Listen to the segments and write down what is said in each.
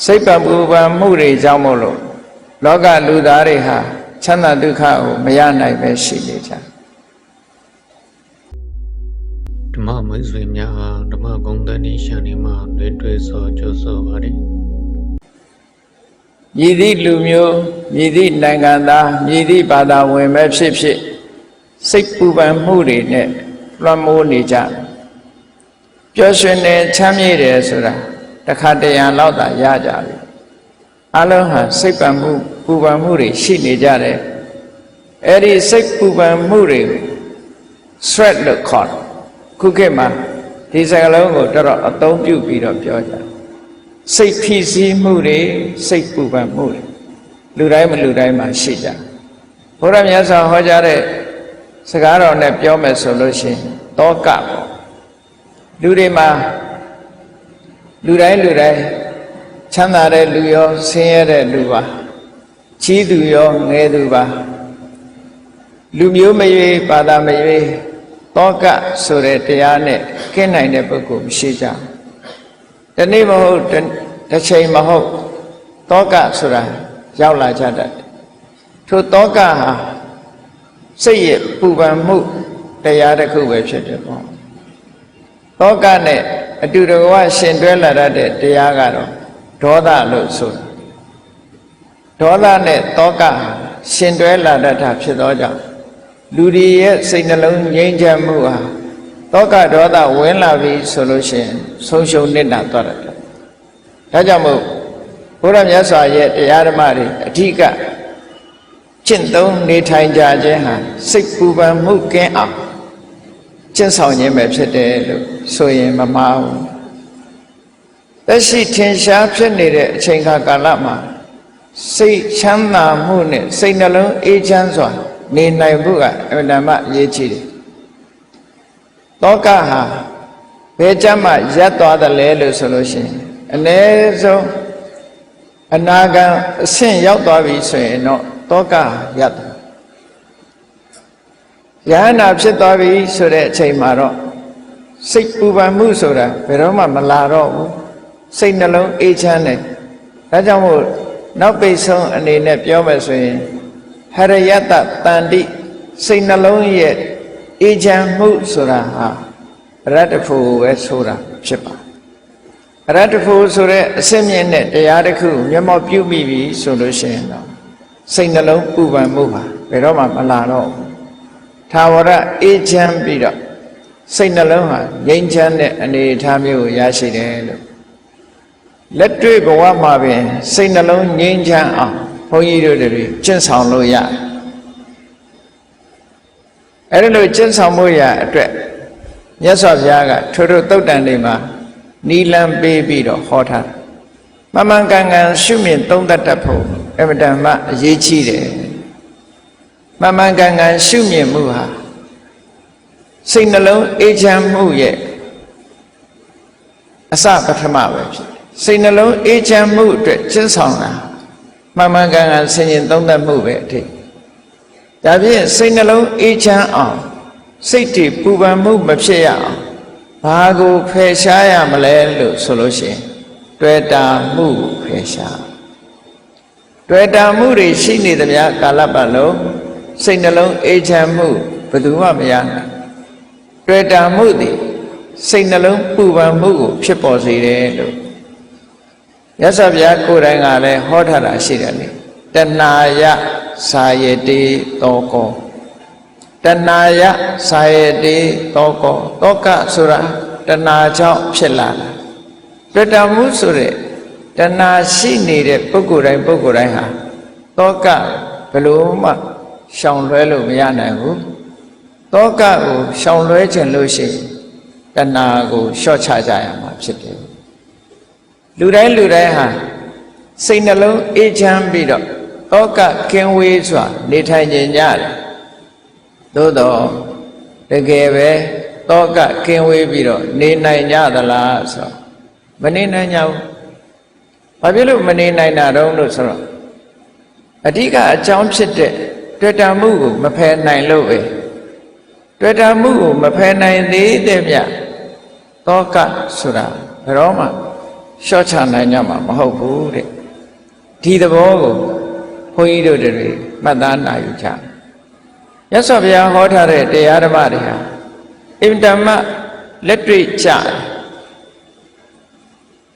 စိတ်ပပူပန်မှုတွေကြောင့်မို့လို့လောကလူသားတွေဟာချမ်းသာဒုက္ခကိုမရနိုင်ပဲရှိနေကြဓမ္မမွေးဆွေများဟာဓမ္မဂုဏ်သတိရှာနေမှတွင်တွေ့စောကြိုးစောပါတယ်မြည်သည့်လူမျိုးမြည်သည့်နိုင်ငံသားမြည်သည့်ဘာသာဝင်ပဲဖြစ်ဖြစ်စိတ်ပူပန်မှုတွေနဲ့လွှမ်းမိုးနေကြပျော်ရွှင်နေချမ်းမြေ့တယ်ဆိုတာတခါတရံလောက်သာရကြပြီအလုံးဟာစိတ်ပန်မှုပူပန်မှုတွေရှိနေကြတယ်အဲ့ဒီစိတ်ပူပန်မှုတွေ stress လို့ခေါ်တယ်ခုခေတ်မှာဒီစကားလုံးကိုတော်တော်အသုံးပြုပြီးတော့ပြောကြတယ်စိတ်ဖိစီးမှုတွေစိတ်ပူပန်မှုတွေလူတိုင်းမလူတိုင်းမှာရှိကြဘုရားမြတ်စွာဟောကြားတဲ့စကားတော်နဲ့ပြောမယ်ဆိုလို့ရှိရင်တောကပေါ့လူတွေမှာလူတိုင်းချမ်းသာတဲ့လူရောဆင်းရဲတဲ့လူပါကြီးသူရောငယ်သူပါလူမျိုးမရွေးဘာသာမရွေးတောကဆိုတဲ့တရားနဲ့ကင်းနိုင်တဲ့ပုဂ္ဂိုလ်မရှိကြတနေ့မဟုတ်တစ်ချိန်မဟုတ်တောကဆိုတာရောက်လာကြတယ်ထိုတောကဟာစိတ်ရဲ့ပူပန်မှုတရားတစ်ခုပဲဖြစ်တယ်ပေါ့တောကနဲ့အတူတကွရှင်တွဲလာတတ်တဲ့တရားကတော့ဒေါသလို့ဆိုတာဒေါသနဲ့တောကရှင်တွဲလာတတ်တာဖြစ်သောကြောင့်လူတွေရဲ့စိတ်နှလုံးငြိမ်းချမ်းမှုဟာတောကဒေါသဝင်လာပြီဆိုလို့ရှိရင်ဆုံးရှုံးနစ်နာသွားတယ်ဒါကြောင့်မို့ဘုရားမြတ်စွာရဲ့တရားဓမ္မတွေအဓိကကျင့်သုံးနေထိုင်ကြခြင်းဟာစိတ်ပူပန်မှုကင်းအောင်ကျင့်ဆောင်ခြင်းပဲဖြစ်တယ်လို့ဆိုရင်မမှားဘူးသက်ရှိထင်ရှားဖြစ်နေတဲ့အချိန်ကာလမှာစိတ်ချမ်းသာမှုနဲ့စိတ်နှလုံးအေးချမ်းစွာနေနိုင်ဖို့ကအမှန်တမ်းအရေးကြီးတယ်တောကဟာဘယ်ကြမှာရပ်သွားတယ်လဲလို့ဆိုလို့ရှိရင်အ ਨੇ ဆုံးအနာဂံအဆင့်ရောက်သွားပြီဆိုရင်တော့တောကရပ်တယ်ယဟနာဖြစ်သွားပြီဆိုတဲ့အချိန်မှာတော့စိတ်ပူပန်မှုဆိုတာဘယ်တော့မှမလာတော့ဘူးစိတ်နှလုံးအေးချမ်းတယ်ဒါကြောင့်မို့နောက်ပိတ်ဆုံးအနေနဲ့ပြောမယ်ဆိုရင်ဟရယတတန္တိစိတ်နှလုံးရဲ့အေးချမ်းမှုဆိုတာဟာရတ္တဖို့ပဲဆိုတာဖြစ်ပါရတ္တဖို့ဆိုတဲ့အစစ်မြင့်တဲ့တရားတစ်ခုမျက်မှောက်ပြုမိပြီဆိုလို့ရှိရင်တော့စိတ်နှလုံးပူပန်မှုပါဘယ်တော့မှမလာတော့ဘူးထာဝရအေးချမ်းပြီးတော့စိတ်နှလုံးဟာငြိမ်းချမ်းတဲ့အနေအထားမျိုးကိုရရှိတယ်လို့လက်တွေ့ဘဝမှာပင်စိတ်နှလုံးငြိမ်းချမ်းအောင်ဘုန်းကြီးတို့တွေကျင့်ဆောင်လို့ရအဲ့ဒါလို့ကျင့်ဆောင်မှုရအတွက်မြတ်စွာဘုရားကထိုသုတ်တန်တွေမှာနီလံပေးပြီးတော့ဟောထားမမှန်ကန်ကန်ရှုမြင်သုံးသပ်တတ်ဖို့အမှန်တမ်းအရေးကြီးတယ်မမှန်ကန်ကန်ရှုမြင်မှုဟာစိတ်နှလုံးအေးချမ်းမှုရဲ့အစပထမပဲဖြစ်စိတ်နှလုံးအေးချမ်းမှုအတွက်ကျင့်ဆောင်တာမှန်မှန်ကန်ကန်ဆင်ခြင်သုံးသပ်မှုပဲအထိဒါဖြင့်စိတ်နှလုံးအေးချမ်းအောင်စိတ်တည်ပူပန်မှုမဖြစ်ရအောင်ဘာကိုဖယ်ရှားရမလဲလို့ဆိုလို့ရှိရင်တွေ့တာမှုဖယ်ရှားတွေ့တာမှုတွေရှိနေသမျှကာလပတ်လုံးစိတ်နှလုံးအေးချမ်းမှုဘယ်သူမှမရနိုင်တွေ့တာမှုသည်စိတ်နှလုံးပူပန်မှုကိုဖြစ်ပေါ်စေတယ်လို့ရသော်ဗျာကိုယ်တိုင်ကလည်းဟောထားတာရှိတယ်လေတဏှာယစာယတိတောကောတဏှာယစာယတိတောကောတောကဆိုတာတဏှာကြောင့်ဖြစ်လာတာတွေ့တာမှုဆိုတဲ့တဏှာရှိနေတဲ့ပုဂ္ဂိုလ်တိုင်းဟာတောကဘယ်လိုမှရှောင်လွှဲလို့မရနိုင်ဘူးတောကကိုရှောင်လွှဲခြင်းလို့ရှိရင်တဏှာကိုလျှော့ချကြရမှာဖြစ်တယ်လူတိုင်းဟာစိတ်နှလုံးအေးချမ်းပြီးတော့တောကကင်းဝေးစွာနေထိုင်ကြတယ်သို့တော့တကယ်ပဲတောကကင်းဝေးပြီးတော့နေနိုင်ကြသလားဆိုတော့မနေနိုင်ကြဘူးဘာဖြစ်လို့မနေနိုင်တာတုံးလို့ဆိုတော့အဓိကအကြောင်းဖြစ်တဲ့တွေ့တာမှုကိုမဖယ်နိုင်လို့ပဲတွေ့တာမှုကိုမဖယ်နိုင်သေးတဲ့မြတ်တောကဆိုတာဘယ်တော့မှ ရှော့ချနိုင်ကြမှာမဟုတ်ဘူးတဲ့ဒီသဘောကိုဘုန်းကြီးတို့တွေမှတ်သားနိုင်ယူကြမြတ်စွာဘုရားဟောထားတဲ့တရားဓမ္မတွေဟာအင်တမလက်တွေ့ကြတယ်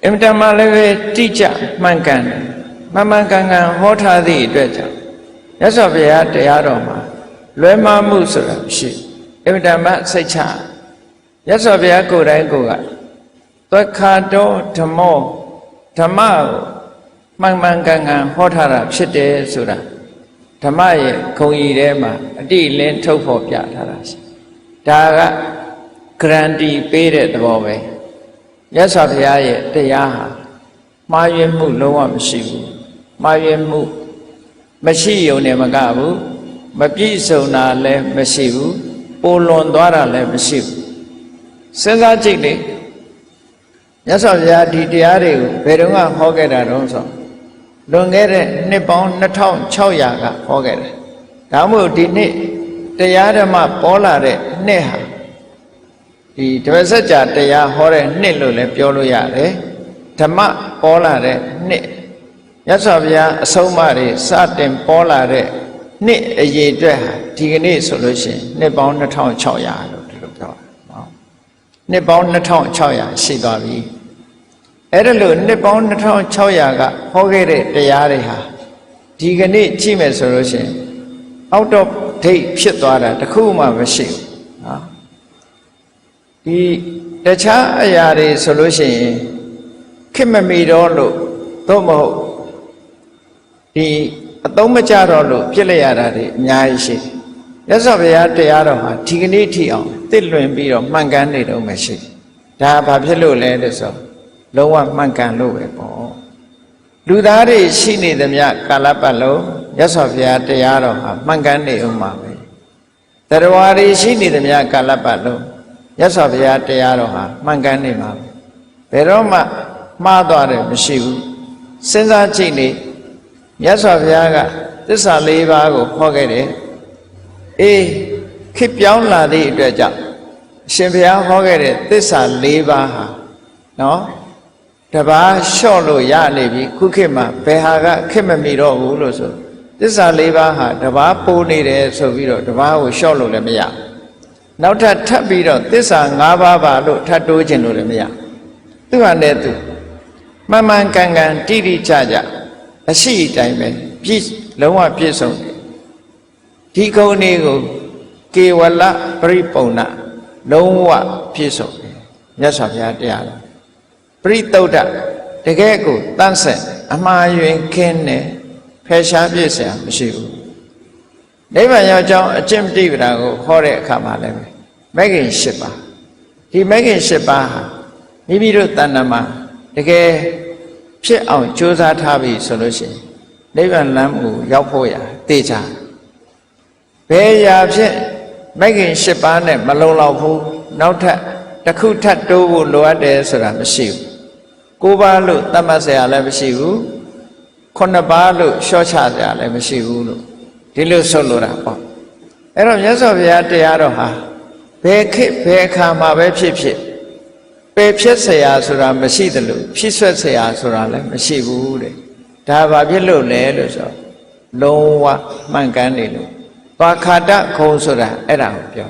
အင်တမလည်းပဲတိကျမှန်ကန်တယ်မှန်မှန်ကန်ကန်ဟောထားသည့်အတွက်ကြောင့်မြတ်စွာဘုရားတရားတော်မှာလွဲမှားမှုဆိုတာမရှိအင်တမစိတ်ချမြတ်စွာဘုရားကိုယ်တိုင်ကိုယ်ကသက္ခာတောဓမ္မောဓမ္မကိုမှန်မှန်ကန်ကန်ဟောထားတာဖြစ်တယ်ဆိုတာဓမ္မရဲ့ခုံကြီးထဲမှာအတိအလင်းထုတ်ဖော်ပြထားတာရှိဒါကဂရန်တီပေးတဲ့သဘောပဲမြတ်စွာဘုရားရဲ့တရားဟာမှားယွင်းမှုလုံးဝမရှိဘူးမှားယွင်းမှုမရှိုံနဲ့မကဘူးမပြည့်စုံတာလည်းမရှိဘူးပိုလွန်သွားတာလည်းမရှိဘူးစဉ်းစားကြည့်လေမြတ်စွာဘုရားဒီတရားတွေကိုဘယ်တော့မှဟောခဲ့တာတော့ဆိုလွန်ခဲ့တဲ့နှစ်ပေါင်း2600ကဟောခဲ့တယ်ဒါမှမဟုတ်ဒီနှစ်တရားဓမ္မပေါ်လာတဲ့နှစ်ဟာဒီတပည့်ဆက်ကြာတရားဟောတဲ့နှစ်လို့လည်းပြောလို့ရတယ်ဓမ္မပေါ်လာတဲ့နှစ်မြတ်စွာဘုရားအဆုံးအမတွေစတင်ပေါ်လာတဲ့နှစ်အရေးအတွက်ဟာဒီကနေ့ဆိုလို့ရှိရင်နှစ်ပေါင်း2600လို့ဒီလိုပြောတာနော်နှစ်ပေါင်း2600ရှိသွားပြီအဲ့ဒါလို့နှစ်ပေါင်း2600ကဟောခဲ့တဲ့တရားတွေဟာဒီကနေ့ကြည့်မယ်ဆိုလို့ရှိရင်အောက်တော့ဒိတ်ဖြစ်သွားတာတခုမှမရှိဘူးနော်ဒီတခြားအရာတွေဆိုလို့ရှိရင်ခက်မမီတော့လို့သို့မဟုတ်ဒီအသုံးမကျတော့လို့ပြစ်လိုက်ရတာတွေအများကြီးရှိမြတ်စွာဘုရားတရားတော်ဟာဒီကနေ့ထိအောင်တစ်လွင်ပြီးတော့မှန်ကန်နေတော့မရှိဒါဘာဖြစ်လို့လဲလို့ဆိုလုံးဝမှန်ကန်လို့ပဲပေါ့လူသားတွေရှိနေသမျှကာလပတ်လုံးမြတ်စွာဘုရားတရားတော်ဟာမှန်ကန်နေအောင်ပါပဲတရားဝါတွေရှိနေသမျှကာလပတ်လုံးမြတ်စွာဘုရားတရားတော်ဟာမှန်ကန်နေမှာပဲဘယ်တော့မှမှားသွားတယ်မရှိဘူးစဉ်းစားကြည့်နေမြတ်စွာဘုရားကသစ္စာ၄ပါးကိုဟောခဲ့တယ်အေးခေတ်ပြောင်းလာသည့်အတွက်ကြောင့်အရှင်ဘုရားဟောခဲ့တဲ့သစ္စာ၄ပါးဟာနော်တပါးလျှော့လို့ရနေပြီခုခေတ်မှာဘယ်ဟာကခေတ်မမီတော့ဘူးလို့ဆိုသစ္စာ၄ပါးဟာတပါးပိုးနေတယ်ဆိုပြီးတော့တပါးကိုလျှော့လို့လည်းမရနောက်ထပ်ပြီးတော့သစ္စာ၅ပါးပါလို့ထပ်တိုးခြင်းလို့လည်းမရသူဟာနဲ့သူမှန်မှန်ကန်ကန်တိတိကျကျအရှိအတိုင်းပဲပြည့်လုံးဝပြည့်စုံတယ်ဒီကုန်းလေးကိုကေဝလပရိပုံနာလုံးဝပြည့်စုံတယ်မြတ်စွာဘုရားတရားတော်ပရိသုဒ္ဓတကယ်ကိုတန့်ဆက်အမှားယွင်းခင်းနဲ့ဖယ်ရှားပြည့်စရာမရှိဘူးနိဗ္ဗာန်ရောက်ကြောင်းအကျင့်ပฏิပဒါကိုဟောတဲ့အခါမှာလည်းမဂ္ဂင်၈ပါးဒီမဂ္ဂင်၈ပါးဟာမိမိတို့တဏ္ဍာမှာတကယ်ဖြစ်အောင်ကြိုးစားထားပြီဆိုလို့ရှိရင်နိဗ္ဗာန်လမ်းကိုရောက်ဖို့ရသိကြဘယ်ရာဖြစ်မဂ္ဂင်၈ပါးနဲ့မလုံလောက်ဘူးနောက်ထပ်တစ်ခုထပ်တိုးဖို့လိုအပ်တယ်ဆိုတာမရှိဘူး၉ပါးလို့သတ်မှတ်เสียလည်းမရှိဘူး9ပါးလို့လျှော့ချเสียလည်းမရှိဘူးလို့ဒီလိုဆိုလိုတာပေါ့အဲ့တော့မြတ်စွာဘုရားတရားတော်ဟာဘယ်ခေတ်ဘယ်အခါမှာပဲဖြစ်ဖြစ်ပယ်ဖြစ်เสียဆိုတာမရှိတယ်လို့ဖြစ်ဆွက်เสียဆိုတာလည်းမရှိဘူးတဲ့ဒါဘာဖြစ်လို့လဲလို့ဆိုလုံးဝမှန်ကန်နေလို့ဘာခါတခုံဆိုတာအဲ့ဒါကိုပြော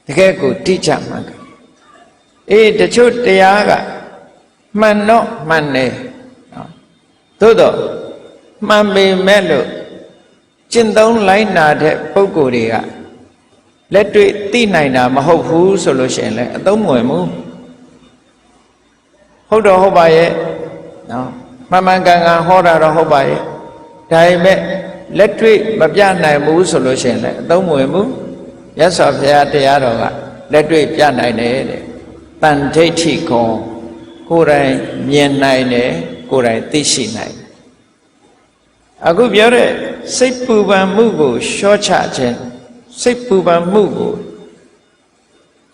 တကယ်ကိုတိကျမှန်ကန်အေးတချို့တရားကမှန်တော့မှန်တယ်နော်သို့တော့မှန်ပေမဲ့လို့ကျင့်သုံးလိုက်နာတဲ့ပုဂ္ဂိုလ်တွေကလက်တွေ့သိနိုင်တာမဟုတ်ဘူးဆိုလို့ရှိရင်လည်းအသုံးမဝင်ဘူးဟုတ်တော့ဟုတ်ပါရဲ့နော်မှန်မှန်ကန်ကန်ဟောတာတော့ဟုတ်ပါရဲ့ဒါပေမဲ့လက်တွေ့မပြနိုင်ဘူးဆိုလို့ရှိရင်လည်းအသုံးမဝင်ဘူးမြတ်စွာဘုရားတရားတော်ကလက်တွေ့ပြနိုင်တယ်တဲ့တန်ဋိဋ္ဌိကောကိုယ်တိုင်မြင်နိုင်တယ်ကိုယ်တိုင်သိရှိနိုင်အခုပြောတဲ့စိတ်ပူပန်မှုကိုလျှော့ချခြင်းစိတ်ပူပန်မှုကို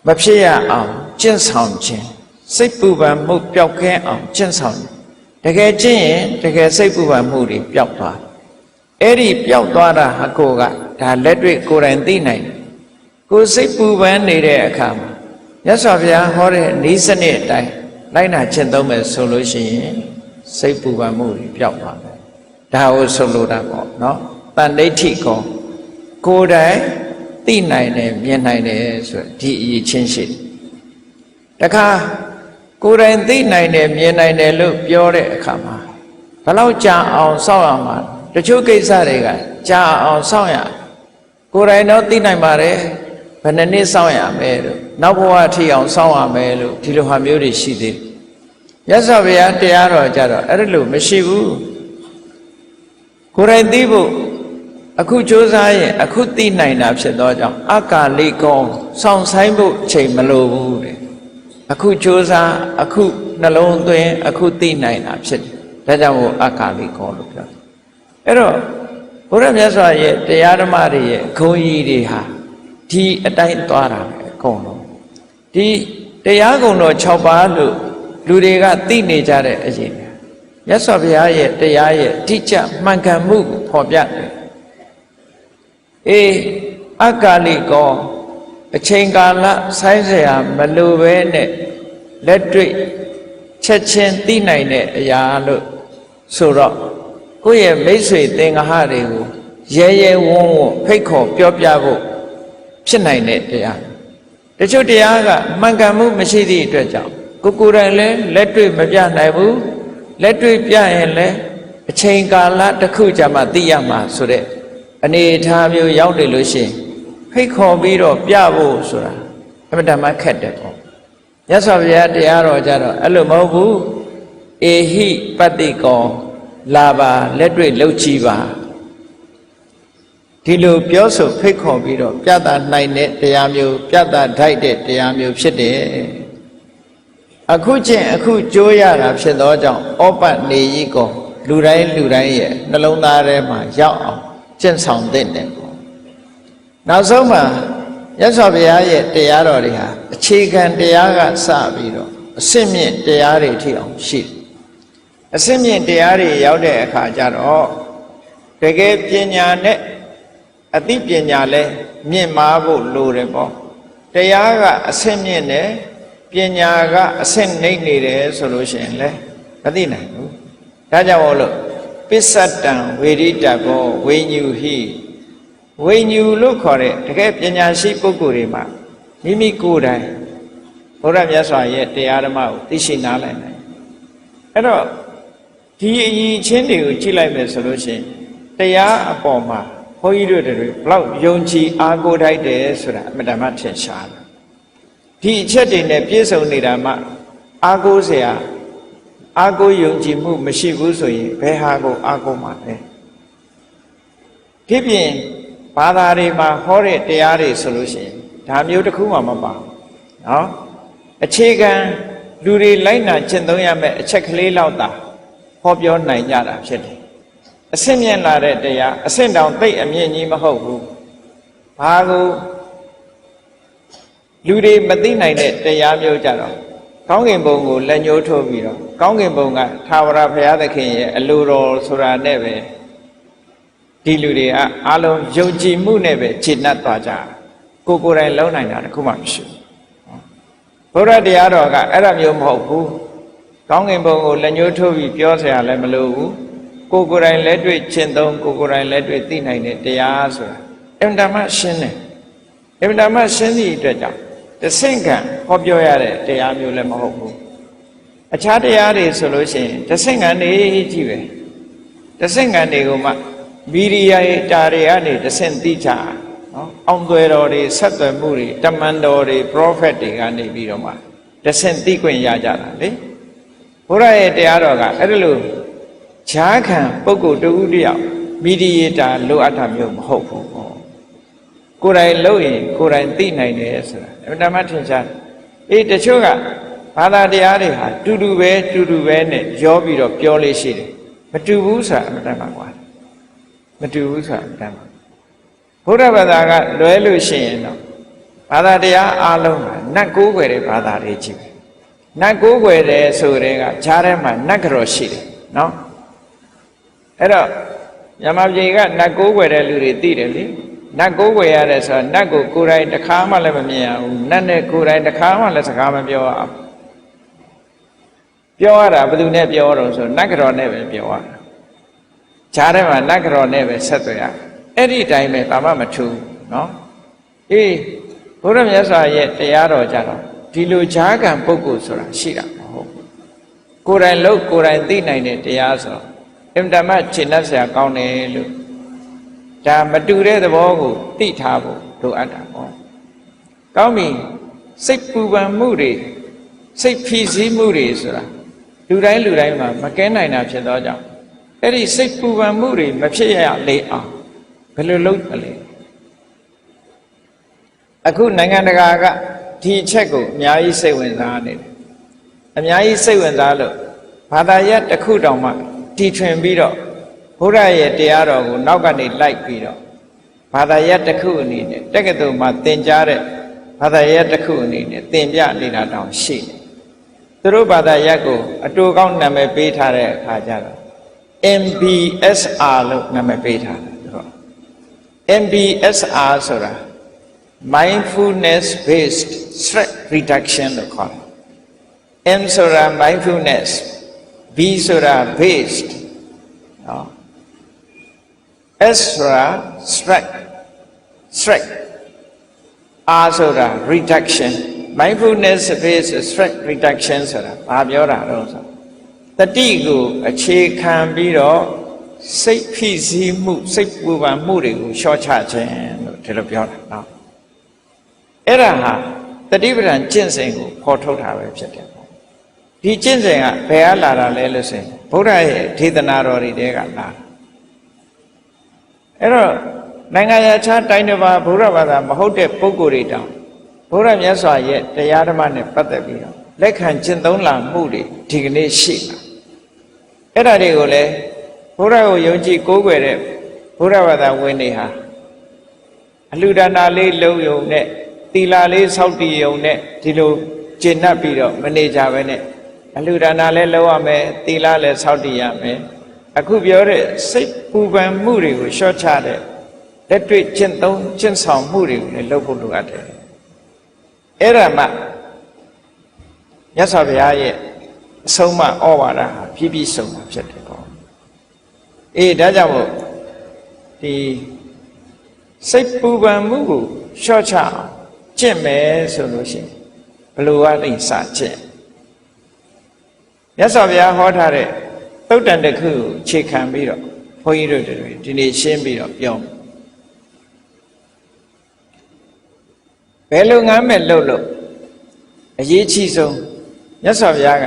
မဖြစ်ရအောင်ကျင့်ဆောင်ခြင်းစိတ်ပူပန်မှုပျောက်ကင်းအောင်ကျင့်ဆောင်တကယ်ကျင့်ရင်တကယ်စိတ်ပူပန်မှုတွေပျောက်သွားအဲ့ဒီပျောက်သွားတာဟာကိုကဒါလက်တွေ့ကိုယ်တိုင်သိနိုင်တယ်ကိုစိတ်ပူပန်နေတဲ့အခါမှာမြတ်စွာဘုရားဟောတဲ့ဤစနစ်အတိုင်း လိုက်နာကျင့်သုံးမယ်ဆိုလို့ရှိရင်စိတ်ပူပန်မှုတွေပျောက်သွားမယ်ဒါကိုဆိုလိုတာပေါ့နော်တန်ဋိဋ္ဌိကောကိုယ်တိုင်သိနိုင်တယ်မြင်နိုင်တယ်ဆိုဒီအရေးချင်းရှိတခါကိုယ်တိုင်သိနိုင်တယ်မြင်နိုင်တယ်လို့ပြောတဲ့အခါမှာဘယ်လောက်ကြာအောင်စောင့်ရမှာတချို့ကိစ္စတွေကကြာအောင်စောင့်ရကိုယ်တိုင်တော့သိနိုင်ပါတယ်ဘယ်နှစ်စောင့်ရမယ်လို့နောက်ဘဝအထိအောင်စောင့်ရမယ်လို့ဒီလိုဟာမျိုးတွေရှိသေးတယ်မြတ်စွာဘုရားတရားတော်ကြတော့အဲ့လိုမရှိဘူးကိုယ်တိုင်သိဖို့အခုကြိုးစားရင်အခုသိနိုင်တာဖြစ်သောကြောင့်အကာလိကောစောင့်ဆိုင်ဖို့ချိန်မလိုဘူးတဲ့အခုကြိုးစားအခုနှလုံးသွင်းအခုသိနိုင်တာဖြစ်တယ်ဒါကြောင့်မို့အကာလိကောလို့ပြောတယ်အဲ့တော့ဘုရားမြတ်စွာရဲ့တရားဓမ္မတွေရဲ့ဂုဏ်ကြီးတွေဟာဒီအတိုင်းသွားတာပဲအကုန်လုံးဒီတရားဂုဏ်တော်6ပါးလို့လူတွေကသိနေကြတဲ့အရင်မြတ်စွာဘုရားရဲ့တရားရဲ့တိကျမှန်ကန်မှုကိုဖော်ပြတယ်အေးအကာလိကောအချိန်ကာလဆိုင်းเสียမလိုပဲနဲ့လက်တွေ့ချက်ချင်းသိနိုင်တဲ့အရာလို့ဆိုတော့ကိုယ့်ရဲ့မိတ်ဆွေသင်္ဃဟတွေကိုရဲရဲဝံ့ဝံ့ဖိတ်ခေါ်ပြောပြဖို့ဖြစ်နိုင်တဲ့တရားတချို့တရားကမှန်ကန်မှုမရှိသည့်အတွက်ကြောင့်ကိုယ်တိုင်လည်းလက်တွေ့မပြနိုင်ဘူးလက်တွေ့ပြရင်လည်းအချိန်ကာလတစ်ခုကြာမှသိရမှာဆိုတဲ့အနေအထားမျိုးရောက်တယ်လို့ရှိရင်ဖိတ်ခေါ်ပြီးတော့ပြဖို့ဆိုတာအမှန်တမ်းခက်တယ်ပေါ့မြတ်စွာဘုရားတရားတော်ကြတော့အဲ့လိုမဟုတ်ဘူးအေဟိပတ္တိကောလာပါလက်တွေ့လှုပ်ကြည့်ပါဒီလိုပြောဆိုဖိတ်ခေါ်ပြီးတော့ပြသနိုင်တဲ့တရားမျိုးပြသထိုက်တဲ့တရားမျိုးဖြစ်တယ်အခုချင်းအခုကြိုးရတာဖြစ်သောကြောင့်ဩပနေကြီးကောလူတိုင်းရဲ့နှလုံးသားထဲမှာရောက်အောင်ကျင့်ဆောင်သင့်တယ်ပေါ့နောက်ဆုံးမှာမြတ်စွာဘုရားရဲ့တရားတော်တွေဟာအခြေခံတရားကစပြီးတော့အစစ်မြင့်တရားတွေထိအောင်ရှိတယ်အစစ်မြင့်တရားတွေရောက်တဲ့အခါကျတော့တကယ်ပညာနဲ့အသိပညာလဲမြင့်မားဖို့လိုတယ်ပေါ့တရားကအစစ်မြင့်တယ်ပညာကအစစ်နှိမ့်နေတယ်ဆိုလို့ရှိရင်လဲမသိနိုင်ဘူးဒါကြောင့်မို့လို့ပစ္စတံဝေရိတဘောဝိညူဟိဝိညူလို့ခေါ်တဲ့တကယ်ပညာရှိပုဂ္ဂိုလ်တွေမှာမိမိကိုယ်တိုင်ဘုရားမြတ်စွာရဲ့တရားဓမ္မကိုသိရှိနားလည်နိုင်အဲ့တော့ဒီအရေးချင်းတွေကိုကြည့်လိုက်မယ်ဆိုလို့ရှိရင်တရားအပေါ်မှာဘုန်းကြီးတို့တွေဘလောက်ယုံကြည်အားကိုးထိုက်တယ်ဆိုတာအမှန်တမ်းထင်ရှားတယ်ဒီအချက်တွေနဲ့ပြည့်စုံနေတာမှအားကိုးเสียအားကိုးယုံကြည်မှုမရှိဘူးဆိုရင်ဘယ်ဟာကိုအားကိုးမှာလဲဖြစ်ပြင်ဘာသာတွေမှာဟောတဲ့တရားတွေဆိုလို့ရှိရင်ဒါမျိုးတစ်ခုမှမပါဘူးနော်အခြေခံလူတွေလိုက်နာကျင့်သုံးရမယ့်အချက်ကလေးလောက်သာဟောပြောနိုင်ကြတာဖြစ်တယ်အဆင့်မြင့်လာတဲ့တရားအဆင့်တောင်သိအမြင့်ကြီးမဟုတ်ဘူးဘာကိုလူတွေမသိနိုင်တဲ့တရားမျိုးကြတော့ကောင်းကင်ဘုံကိုလက်ညှိုးထိုးပြီးတော့ကောင်းကင်ဘုံကသာဝရဘုရားသခင်ရဲ့အလိုတော်ဆိုတာနဲ့ပဲဒီလူတွေကအားလုံးယုံကြည်မှုနဲ့ပဲခြေနှက်သွားကြကိုယ်တိုင်လုံးနိုင်တာတခုမှမရှိဘူးဘုရားတရားတော်ကအဲ့ဒါမျိုးမဟုတ်ဘူးကောင်းကင်ဘုံကိုလက်ညှိုးထိုးပြီးပြောစရာလည်းမလိုဘူးကိုယ်တိုင်လက်တွေ့ကျင့်သုံးကိုယ်တိုင်လက်တွေ့သိနိုင်တဲ့တရားဆိုတာအင်တာမရှင်းတယ်အင်တာမရှင်းသည့်အတွက်ကြောင့်တဆင့်ခံဟောပြောရတဲ့တရားမျိုးလည်းမဟုတ်ဘူးအခြားတရားတွေဆိုလို့ရှိရင်တဆင့်ခံနေကြည့်ပဲတဆင့်ခံတွေကိုမှမီဒီယာရဲ့တာတွေကနေတဆင့်သိကြနော်အောင်သွဲတော်တွေဆက်သွယ်မှုတွေတမန်တော်တွေ prophet တွေကနေပြီးတော့မှတဆင့်သိခွင့်ရကြတာလေဘုရားရဲ့တရားတော်ကအဲ့ဒါလို့ဈာခံပုဂ္ဂိုလ်တဦးတယောက်မီဒီယာတာလိုအပ်တာမျိုးမဟုတ်ဘူးကိုယ်တိုင်လုပ်ရင်ကိုယ်တိုင်သိနိုင်တယ်ဆိုတာအမှန်တမ်းထင်ရှားအေးတချို့ကဘာသာတရားတွေဟာတူတူပဲနဲ့ရောပြီးတော့ပြောလေးရှိတယ်မတူဘူးဆိုတာအမှန်တမ်းကွာမတူဘူးဆိုတာအမှန်တမ်းဘုရားဘာသာကလွဲလို့ရှိရင်တော့ဘာသာတရားအားလုံးကနတ်ကိုးကွယ်တဲ့ဘာသာတွေကြီးပဲနတ်ကိုးကွယ်တယ်ဆိုတဲ့ကဈာထဲမှာနတ်ကြော်ရှိတယ်နော်အဲ့တော့မြန်မာပြည်ကနတ်ကိုးကွယ်တဲ့လူတွေသိတယ်လေနတ်ကိုးကွယ်ရတယ်ဆိုတော့နတ်ကိုကိုယ်တိုင်တစ်ခါမှလည်းမမြင်ရဘူးနတ်နဲ့ကိုယ်တိုင်တစ်ခါမှလည်းစကားမပြောရဘူး ပြောရတာဘယ်သူနဲ့ပြောတော့ဆိုနတ်ကတော်နဲ့ပဲပြောရတာဈာထဲမှာနတ်ကတော်နဲ့ပဲဆက်သွယ်ရအဲ့ဒီတိုင်းပဲဘာမှမထူးနော်အေးဘုရားမြတ်စွာရဲ့တရားတော်ကြတော့ဒီလိုဈာကံပုဂ္ဂိုလ်ဆိုတာရှိတာမဟုတ်ဘူးကိုယ်တိုင်လို့ကိုယ်တိုင်သိနိုင်တဲ့တရားဆိုတော့အင်တမရှင်းတတ်စရာကောင်းတယ်လို့ဒါမတူတဲ့သဘောကိုသိထားဖို့လိုအပ်တာပေါ့ကောင်းပြီစိတ်ပူပန်မှုတွေစိတ်ဖိစီးမှုတွေဆိုတာလူတိုင်းမှာမကဲနိုင်တာဖြစ်သောကြောင့်အဲ့ဒီစိတ်ပူပန်မှုတွေမဖြစ်ရလေအောင်ဘယ်လိုလုပ်မလဲအခုနိုင်ငံတကာကဒီအချက်ကိုအများကြီးစိတ်ဝင်စားနေတယ်အများကြီးစိတ်ဝင်စားလို့ဘာသာရပ်တစ်ခုတောင်မှတီထွင်ပြီးတော့ဘုရားရဲ့တရားတော်ကိုနောက်ကနေလိုက်ပြီးတော့ဘာသာရပ်တစ်ခုအနေနဲ့တက္ကသိုလ်မှာသင်ကြားတဲ့ဘာသာရပ်တစ်ခုအနေနဲ့သင်ပြနေတာတောင်ရှိတယ်သူတို့ဘာသာရပ်ကိုအတူကောင်းနာမည်ပေးထားတဲ့အခါကျတော့ MBSR လို့နာမည်ပေးထားတယ်သူတို့ MBSR ဆိုတာ mindfulness based stress reduction လို့ခေါ်တယ် M ဆိုတာ mindfulness B ဆိုတာ based နော် S ဆိုတာ stress R ဆိုတာ reduction mindfulness based stress reduction ဆိုတာဘာပြောတာတော့ဆိုတတိကိုအခြေခံပြီးတော့စိတ်ဖိစီးမှုစိတ်ပူပန်မှုတွေကိုလျှော့ချခြင်းလို့ဒီလိုပြောတာနော်အဲ့ဒါဟာတတိပဒံကျင့်စဉ်ကိုဖော်ထုတ်တာပဲဖြစ်တယ်ဒီကျင့်စဉ်ကဘယ်ကလာတာလဲလို့ဆိုရင်ဘုရားရဲ့ဒေသနာတော်တွေတဲကလာအဲ့တော့နိုင်ငံခြားတိုင်းတစ်ပါးဘုရားဘာသာမဟုတ်တဲ့ပုဂ္ဂိုလ်တွေတောင်ဘုရားမြတ်စွာရဲ့တရားဓမ္မနဲ့ပတ်သက်ပြီးတော့လက်ခံကျင့်သုံးလာမှုတွေဒီကနေ့ရှိလာအဲ့ဒါတွေကိုလည်းဘုရားကိုယုံကြည်ကိုးကွယ်တဲ့ဘုရားဘာသာဝင်တွေဟာအလှူဒါနလေးလုပ်ယုံနဲ့သီလလေးစောင့်တည်ယုံနဲ့ဒီလိုကျင့်납ပြီးတော့မနေကြဘဲနဲ့အလှူဒါနလည်းလုပ်ရမယ်သီလလည်းစောင့်တည်ရမယ်အခုပြောတဲ့စိတ်ပူပန်မှုတွေကိုလျှော့ချတဲ့လက်တွေ့ကျင့်ဆောင်မှုတွေကိုလည်းလုပ်ဖို့လိုအပ်တယ်အဲ့ဒါမှမြတ်စွာဘုရားရဲ့အဆုံးအမဩဝါဒဟာပြည့်ပြည့်စုံတာဖြစ်တယ်ပေါ့အေးဒါကြောင့်မို့ဒီစိတ်ပူပန်မှုကိုလျှော့ချအောင်ကျင့်မယ်ဆိုလို့ရှိရင်ဘယ်လိုကနေစကျင့်မြတ်စွာဘုရားဟောထားတဲ့သုတ်တန်တစ်ခုကိုခြေခံပြီးတော့ဘုန်းကြီးတို့တွေဒီနေ့ရှင်းပြီးတော့ပြောဘယ်လိုငမ်းမဲ့လို့အရေးကြီးဆုံးမြတ်စွာဘုရားက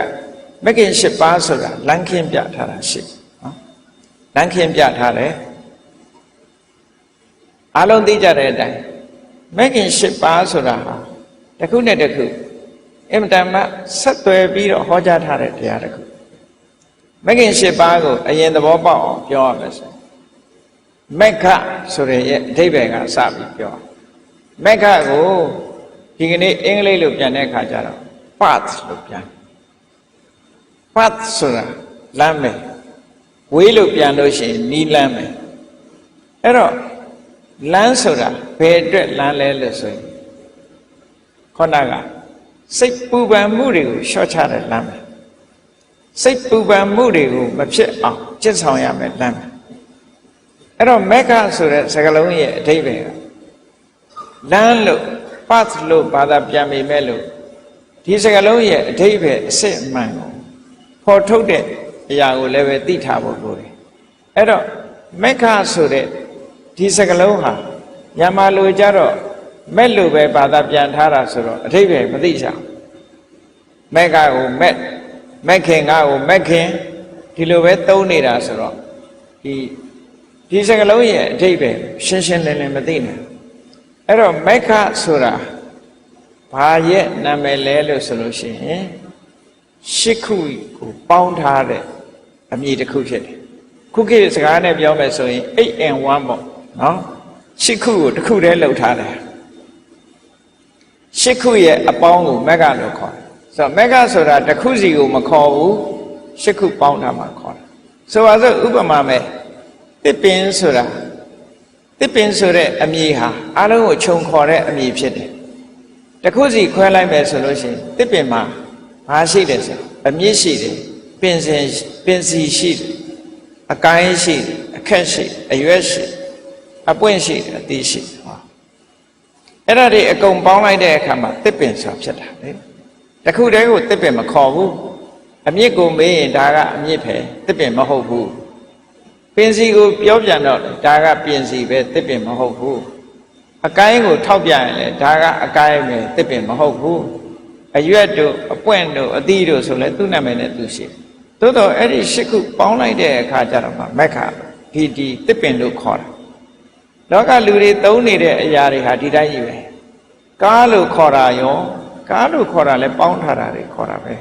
မဂ်ခင်၈ပါးဆိုတာလမ်းခင်းပြထားတာရှိနော်လမ်းခင်းပြထားတယ်အားလုံးသိကြတဲ့အတိုင်းမဂ်ခင်၈ပါးဆိုတာဟာတစ်ခုနဲ့တစ်ခုအင်မတန်မှဆက်သွယ်ပြီးတော့ဟောကြားထားတဲ့တရားတစ်ခုမဂ်ခင်၈ပါးကိုအရင်သဘောပေါက်အောင်ပြောရမယ်ဆိုမက္ခဆိုတဲ့ရဲ့အဓိပ္ပာယ်ကစပြီးပြောမက္ခကိုဒီကနေ့အင်္ဂလိပ်လိုပြန်တဲ့အခါကျတော့ path လို့ပြန် path ဆိုတာလမ်းပဲဝေးလို့ပြန်လို့ရှိရင်နီးလမ်းပဲအဲ့တော့လမ်းဆိုတာဘယ်အတွက်လမ်းလဲလို့ဆိုရင်ခေါဏကစိတ်ပူပန်မှုတွေကိုလျှော့ချတဲ့လမ်းပဲစိတ်ပူပန်မှုတွေကိုမဖြစ်အောင်ကျင့်ဆောင်ရမယ်လမ်းပဲအဲ့တော့မက္ခဆိုတဲ့စကားလုံးရဲ့အဓိပ္ပာယ်ကလမ်းလို့ path လို့ဘာသာပြန်မိမဲ့လို့ဒီစကားလုံးရဲ့အဓိပ္ပာယ်အစစ်အမှန်ကိုဖော်ထုတ်တဲ့အရာကိုလည်းပဲသိထားဖို့လိုတယ်အဲ့တော့မက္ခဆိုတဲ့ဒီစကားလုံးဟာမြန်မာလိုကြတော့မဲ့လို့ပဲဘာသာပြန်ထားတာဆိုတော့အဓိပ္ပာယ်မသိချင်မက္ခကိုမက်ခင်ကိုမက်ခင်ဒီလိုပဲသုံးနေတာဆိုတော့ဒီစကားလုံးရဲ့အဓိပ္ပာယ်ရှင်းရှင်းလင်းလင်းမသိနိုင်အဲ့တော့မက္ခဆိုတာဘာရဲ့နာမည်လဲလို့ဆိုလို့ရှိရင်ရှစ်ခုကိုပေါင်းထားတဲ့အမည်တစ်ခုဖြစ်တယ်ခုခေတ်စကားနဲ့ပြောမယ်ဆိုရင် 8and 1ပေါ့နော်ရှစ်ခုကိုတစ်ခုတည်းလှုပ်ထားတယ်ရှစ်ခုရဲ့အပေါင်းကိုမက္ခလို့ခေါ်တယ်ဆိုတော့မက္ခဆိုတာတစ်ခုစီကိုမခေါ်ဘူးရှစ်ခုပေါင်းထားမှခေါ်တယ်ဆိုပါစို့ဥပမာမဲ့တစ်ပင်ဆိုတာတစ်ပင်ဆိုတဲ့အမည်ဟာအားလုံးကိုခြုံခေါ်တဲ့အမည်ဖြစ်တယ်တစ်ခုစီခွဲလိုက်မယ်ဆိုလို့ရှိရင်တစ်ပင်မှာဘာရှိတယ်ဆိုအမြင့်ရှိတယ် င်စီရှိတယ်အကိုင်းရှိတယ်အခက်ရှိအရွက်ရှိအပွင့်ရှိတယ်အသီးရှိတယ်ဟောအဲ့ဒါတွေအကုန်ပေါင်းလိုက်တဲ့အခါမှာတစ်ပင်ဆိုတာဖြစ်တာလေတခုတည်းကိုတစ်ပင်မခေါ်ဘူးအမြစ်ကိုမေးရင်ဒါကအမြစ်ပဲတစ်ပင်မဟုတ်ဘူးပင်စီကိုပြောပြန်တော့ဒါကပင်စီပဲတစ်ပင်မဟုတ်ဘူးအကိုင်းကိုထောက်ပြရင်လေဒါကအကိုင်းပဲတစ်ပင်မဟုတ်ဘူးအရွက်တို့အပွင့်တို့အသီးတို့ဆိုလဲသူ့နာမည်နဲ့သူရှိတယ်သို့တော့အဲ့ဒီ၈ခုပေါင်းလိုက်တဲ့အခါကျတော့မှမက္ခဒီတစ်ပင်လို့ခေါ်တာလောကလူတွေသုံးနေတဲ့အရာတွေဟာဒီတိုင်းကြီးပဲကားလို့ခေါ်တာရောကားလို့ခေါ်တာလဲပေါင်းထားတာတွေခေါ်တာပဲ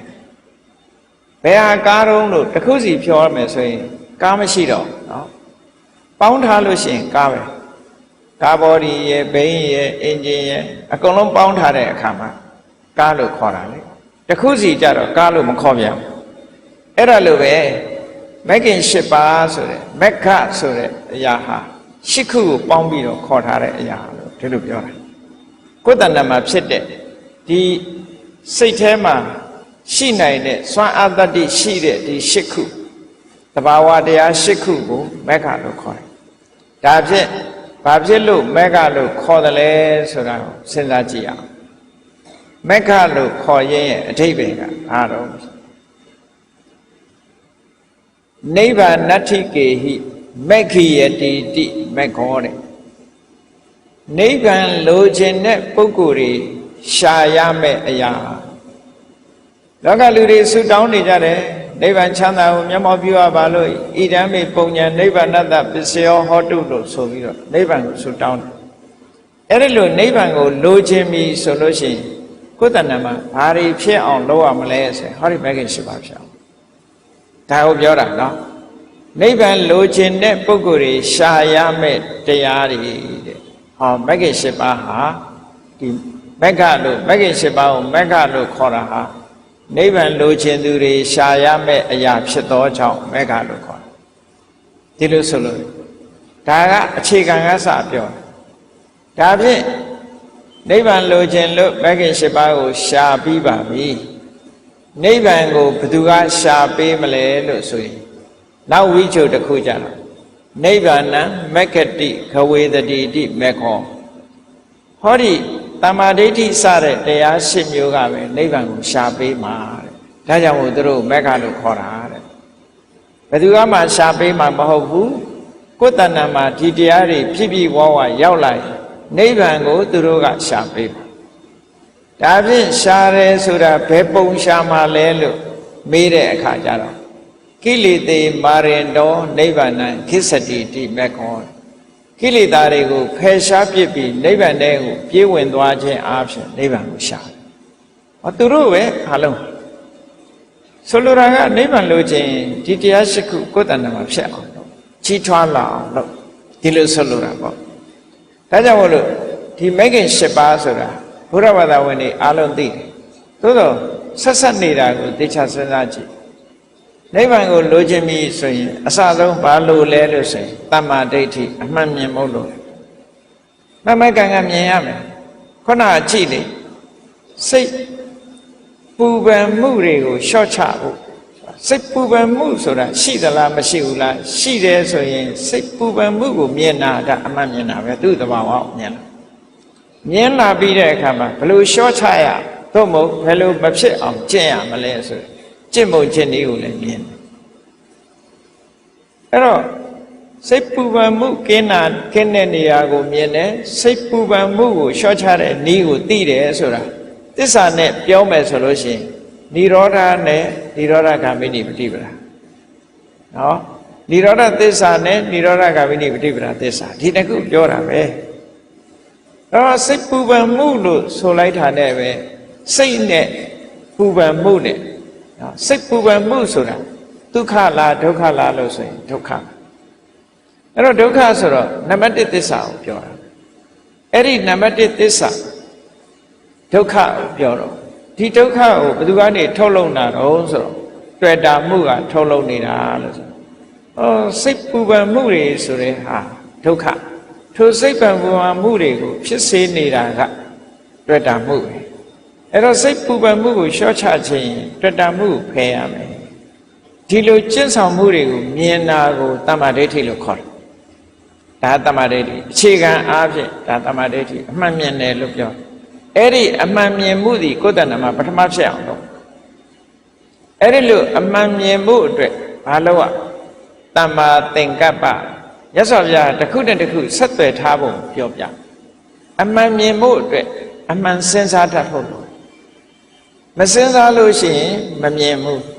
ဘယ်ဟာကားတုံးလို့တစ်ခုစီပြောရမယ်ဆိုရင်ကားမရှိတော့နော်ပေါင်းထားလို့ရှိရင်ကားပဲကားဘော်ဒီရဲ့ဘိန်းရဲ့အင်ဂျင်ရဲ့အကုန်လုံးပေါင်းထားတဲ့အခါမှာကားလို့ခေါ်တာလေတစ်ခုစီကြတော့ကားလို့မခေါ်ပြန်ဘူးအဲ့ဒါလိုပဲမဂ္ဂင်၈ပါးဆိုတဲ့မက္ခဆိုတဲ့အရာဟာ၈ခုကိုပေါင်းပြီးတော့ခေါ်ထားတဲ့အရာလို့ဒီလိုပြောတာကိုယ်တဏ္ဍာမှာဖြစ်တဲ့ဒီစိတ်ထဲမှာရှိနိုင်တဲ့စွမ်းအားတတ္တိရှိတဲ့ဒီ၈ခုတဘာဝတရား၈ခုကိုမက္ခလို့ခေါ်တယ်ဒါဖြင့်ဘာဖြစ်လို့မက္ခလို့ခေါ်တယ်လဲဆိုတာကိုစဉ်းစားကြည့်အောင်မက္ခလို့ခေါ်ရင်အဓိပ္ပာယ်ကဘာတော့နိဗ္ဗာနတ္ထိကေဟိမက္ခိယတိတိမက္ခောတဲ့နိဗ္ဗာန်လိုချင်တဲ့ပုဂ္ဂိုလ်တွေရှာရမယ့်အရာလောကလူတွေဆုတောင်းနေကြတယ်နိဗ္ဗာန်ချမ်းသာကိုမျက်မှောက်ပြုရပါလို့ဣဒံမေပုံညာနိဗ္ဗာနတ္တပစ္စယောဟောတုလို့ဆိုပြီးတော့နိဗ္ဗာန်ကိုဆုတောင်းတယ်အဲ့ဒီလိုနိဗ္ဗာန်ကိုလိုချင်ပြီဆိုလို့ရှိရင်ကိုယ်တဏ္ဍာမှာဘာတွေဖြစ်အောင်လုပ်ရမလဲဆိုရင်ဟောဒီမဂ္ဂင်၈ပါးဖြစ်အောင်ဒါကိုပြောတာနော်နိဗ္ဗာန်လိုချင်တဲ့ပုဂ္ဂိုလ်တွေရှာရမယ့်တရားတွေတဲ့ဟောမဂ္ဂင်၈ပါးဟာဒီမက္ခလို့မဂ္ဂင်၈ပါးကိုမက္ခလို့ခေါ်တာဟာနိဗ္ဗာန်လိုချင်သူတွေရှာရမယ့်အရာဖြစ်သောကြောင့်မက္ခလို့ခေါ်တယ်ဒီလိုဆိုလို့ဒါကအခြေခံကစပြောဒါဖြင့်နိဗ္ဗာန်လိုချင်လို့မဂ္ဂင်၈ပါးကိုရှာပြီးပါပြီနိဗ္ဗာန်ကိုဘယ်သူကရှာပေးမလဲလို့ဆိုရင်နောက်ဝိချုပ်တစ်ခုကြတော့နိဗ္ဗာန်မက္ခတိခဝေတတိတိမေခောဟောဒီတမ္မာဒိဋ္ဌိစတဲ့တရား၈မျိုးကပဲနိဗ္ဗာန်ကိုရှာပေးမှာတဲ့ဒါကြောင့်မို့သူတို့မက္ခလို့ခေါ်တာတဲ့ဘယ်သူကမှရှာပေးမှာမဟုတ်ဘူးကိုယ်တဏ္ဍာမှာဒီတရားတွေဖြစ်ပြီးဝဝရောက်လာနိဗ္ဗာန်ကိုသူတို့ကရှာပေးမှာဒါဖြင့်ရှားတယ်ဆိုတာဘယ်ပုံရှားမှလဲလို့မေးတဲ့အခါကျတော့ကိလေသေမာရင်တော်နိဗ္ဗာန်ခိစ္စတိတိမက္ခောကိလေသာတွေကိုဖယ်ရှားပြစ်ပြီးနိဗ္ဗာန်ထဲကိုပြေးဝင်သွားခြင်းအားဖြင့်နိဗ္ဗာန်ကိုရှာတယ်။ဟောသူတို့ပဲအားလုံးဆိုလိုတာကနိဗ္ဗာန်လိုချင်ဒီတရားရှိခုကိုယ်တဏ္ဍာမှာဖြစ်အောင်လို့ကြီးထွားလာအောင်လို့ဒီလိုဆိုလိုတာပေါ့။ဒါကြောင့်မို့လို့ဒီမဂ္ဂင်၈ပါးဆိုတာဘုရားဘာသာဝင်တွေအားလုံးသိတယ်သို့တော့ဆက်ဆက်နေတာကိုသိချစဉ်းစားကြည့်နိဗ္ဗာန်ကိုလိုချင်ပြီဆိုရင်အစဆုံးဘာလို့လဲလို့ဆိုရင်တမ္မာဒိဋ္ဌိအမှန်မြင်ဖို့လို့မမကံကမြင်ရမယ်ခုနကကြည့်လေစိတ်ပူပန်မှုတွေကိုလျှော့ချဖို့စိတ်ပူပန်မှုဆိုတာရှိသလားမရှိဘူးလားရှိတယ်ဆိုရင်စိတ်ပူပန်မှုကိုမြင်တာဒါအမှန်မြင်တာပဲသူ့သဘာဝကိုမြင်တာမြင်လာပြီးတဲ့အခါမှာဘယ်လိုလျှော့ချရသို့မဟုတ်ဘယ်လိုမဖြစ်အောင်ကျင့်ရမလဲဆိုကျင့်ဖို့ကျင့်နည်းကိုလည်းမြင်တယ်အဲ့တော့စိတ်ပူပန်မှုကင်းတဲ့နေရာကိုမြင်တယ်စိတ်ပူပန်မှုကိုလျှော့ချတဲ့နည်းကိုသိတယ်ဆိုတာသစ္စာနဲ့ပြောမယ်ဆိုလို့ရှိရင်និရောဓနဲ့និရောဓဂ ामि နိပฏิပဒါနော်និရောဓသစ္စာနဲ့និရောဓဂ ामि နိပฏิပဒါသစ္စာဒီတစ်ခုပြောတာပဲတော့စိတ်ပူပန်မှုလို့ဆိုလိုက်တာနဲ့ပဲစိတ်နဲ့ပူပန်မှုနဲ့နော်စိတ်ပူပန်မှုဆိုတာဒုက္ခလားဒုက္ခလားလို့ဆိုရင်ဒုက္ခအဲ့တော့ဒုက္ခဆိုတော့နံပါတ်1သစ္စာကိုပြောတာအဲ့ဒီနံပါတ်1သစ္စာဒုက္ခကိုပြောတော့ဒီဒုက္ခကိုဘယ်သူကနေထုတ်လုပ်တာတော့ဆိုတော့တွေ့တာမှုကထုတ်လုပ်နေတာလို့ဆိုစိတ်ပူပန်မှုတွေဆိုတဲ့ဟာဒုက္ခထိုစိတ်ပူပန်မှုတွေကိုဖြစ်စေနေတာကတွေ့တာမှုပဲအဲ့တော့စိတ်ပူပန်မှုကိုလျှော့ချခြင်းတွေ့တာမှုကိုဖယ်ရမယ် ဒီလိုကျင့်ဆောင်မှုတွေကိုမြင်တာကိုတမ္မာဒိဋ္ဌိလို့ခေါ်တယ်ဒါတမ္မာဒိဋ္ဌိအခြေခံအားဖြင့်ဒါတမ္မာဒိဋ္ဌိအမှန်မြင်တယ်လို့ပြောအဲ့ဒီအမှန်မြင်မှုဒီကိုယ်တဏ္ဍမှာပထမဖြစ်အောင်လုပ်အဲ့ဒီလိုအမှန်မြင်မှုအတွက်ဘာလို့อ่ะတမ္မာသင်္ကပ္ပရသော်ဗျာတစ်ခုနဲ့တစ်ခုဆက်သွယ်ထားဖို့ပြောပြအမှန်မြင်မှုအတွက်အမှန်စဉ်းစားတတ်ဖို့လို့မစဉ်းစားလို့ရှိရင်မမြင်ဘူး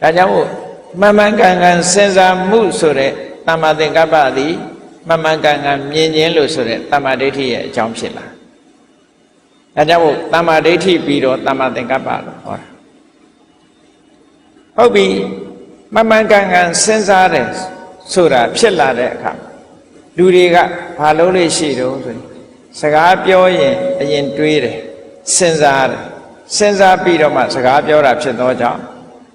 ဒါကြောင့်မို့မှန်မှန်ကန်ကန်စဉ်းစားမှုဆိုတဲ့တမ္မာသင်္ကပ္ပသည်မှန်မှန်ကန်ကန်မြင်ခြင်းလို့ဆိုတဲ့တမ္မာဒိဋ္ဌိရဲ့အကြောင်းဖြစ်လာဒါကြောင့်မို့တမ္မာဒိဋ္ဌိပြီးတော့တမ္မာသင်္ကပ္ပလို့ခေါ်တာဟုတ်ပြီမှန်မှန်ကန်ကန်စဉ်းစားတယ်ဆိုတာဖြစ်လာတဲ့အခါလူတွေကဘာလုပ်လို့ရှိတော့ဆိုရင်စကားပြောရင်အရင်တွေးတယ်စဉ်းစားတယ်စဉ်းစားပြီးတော့မှစကားပြောတာဖြစ်သောကြောင့်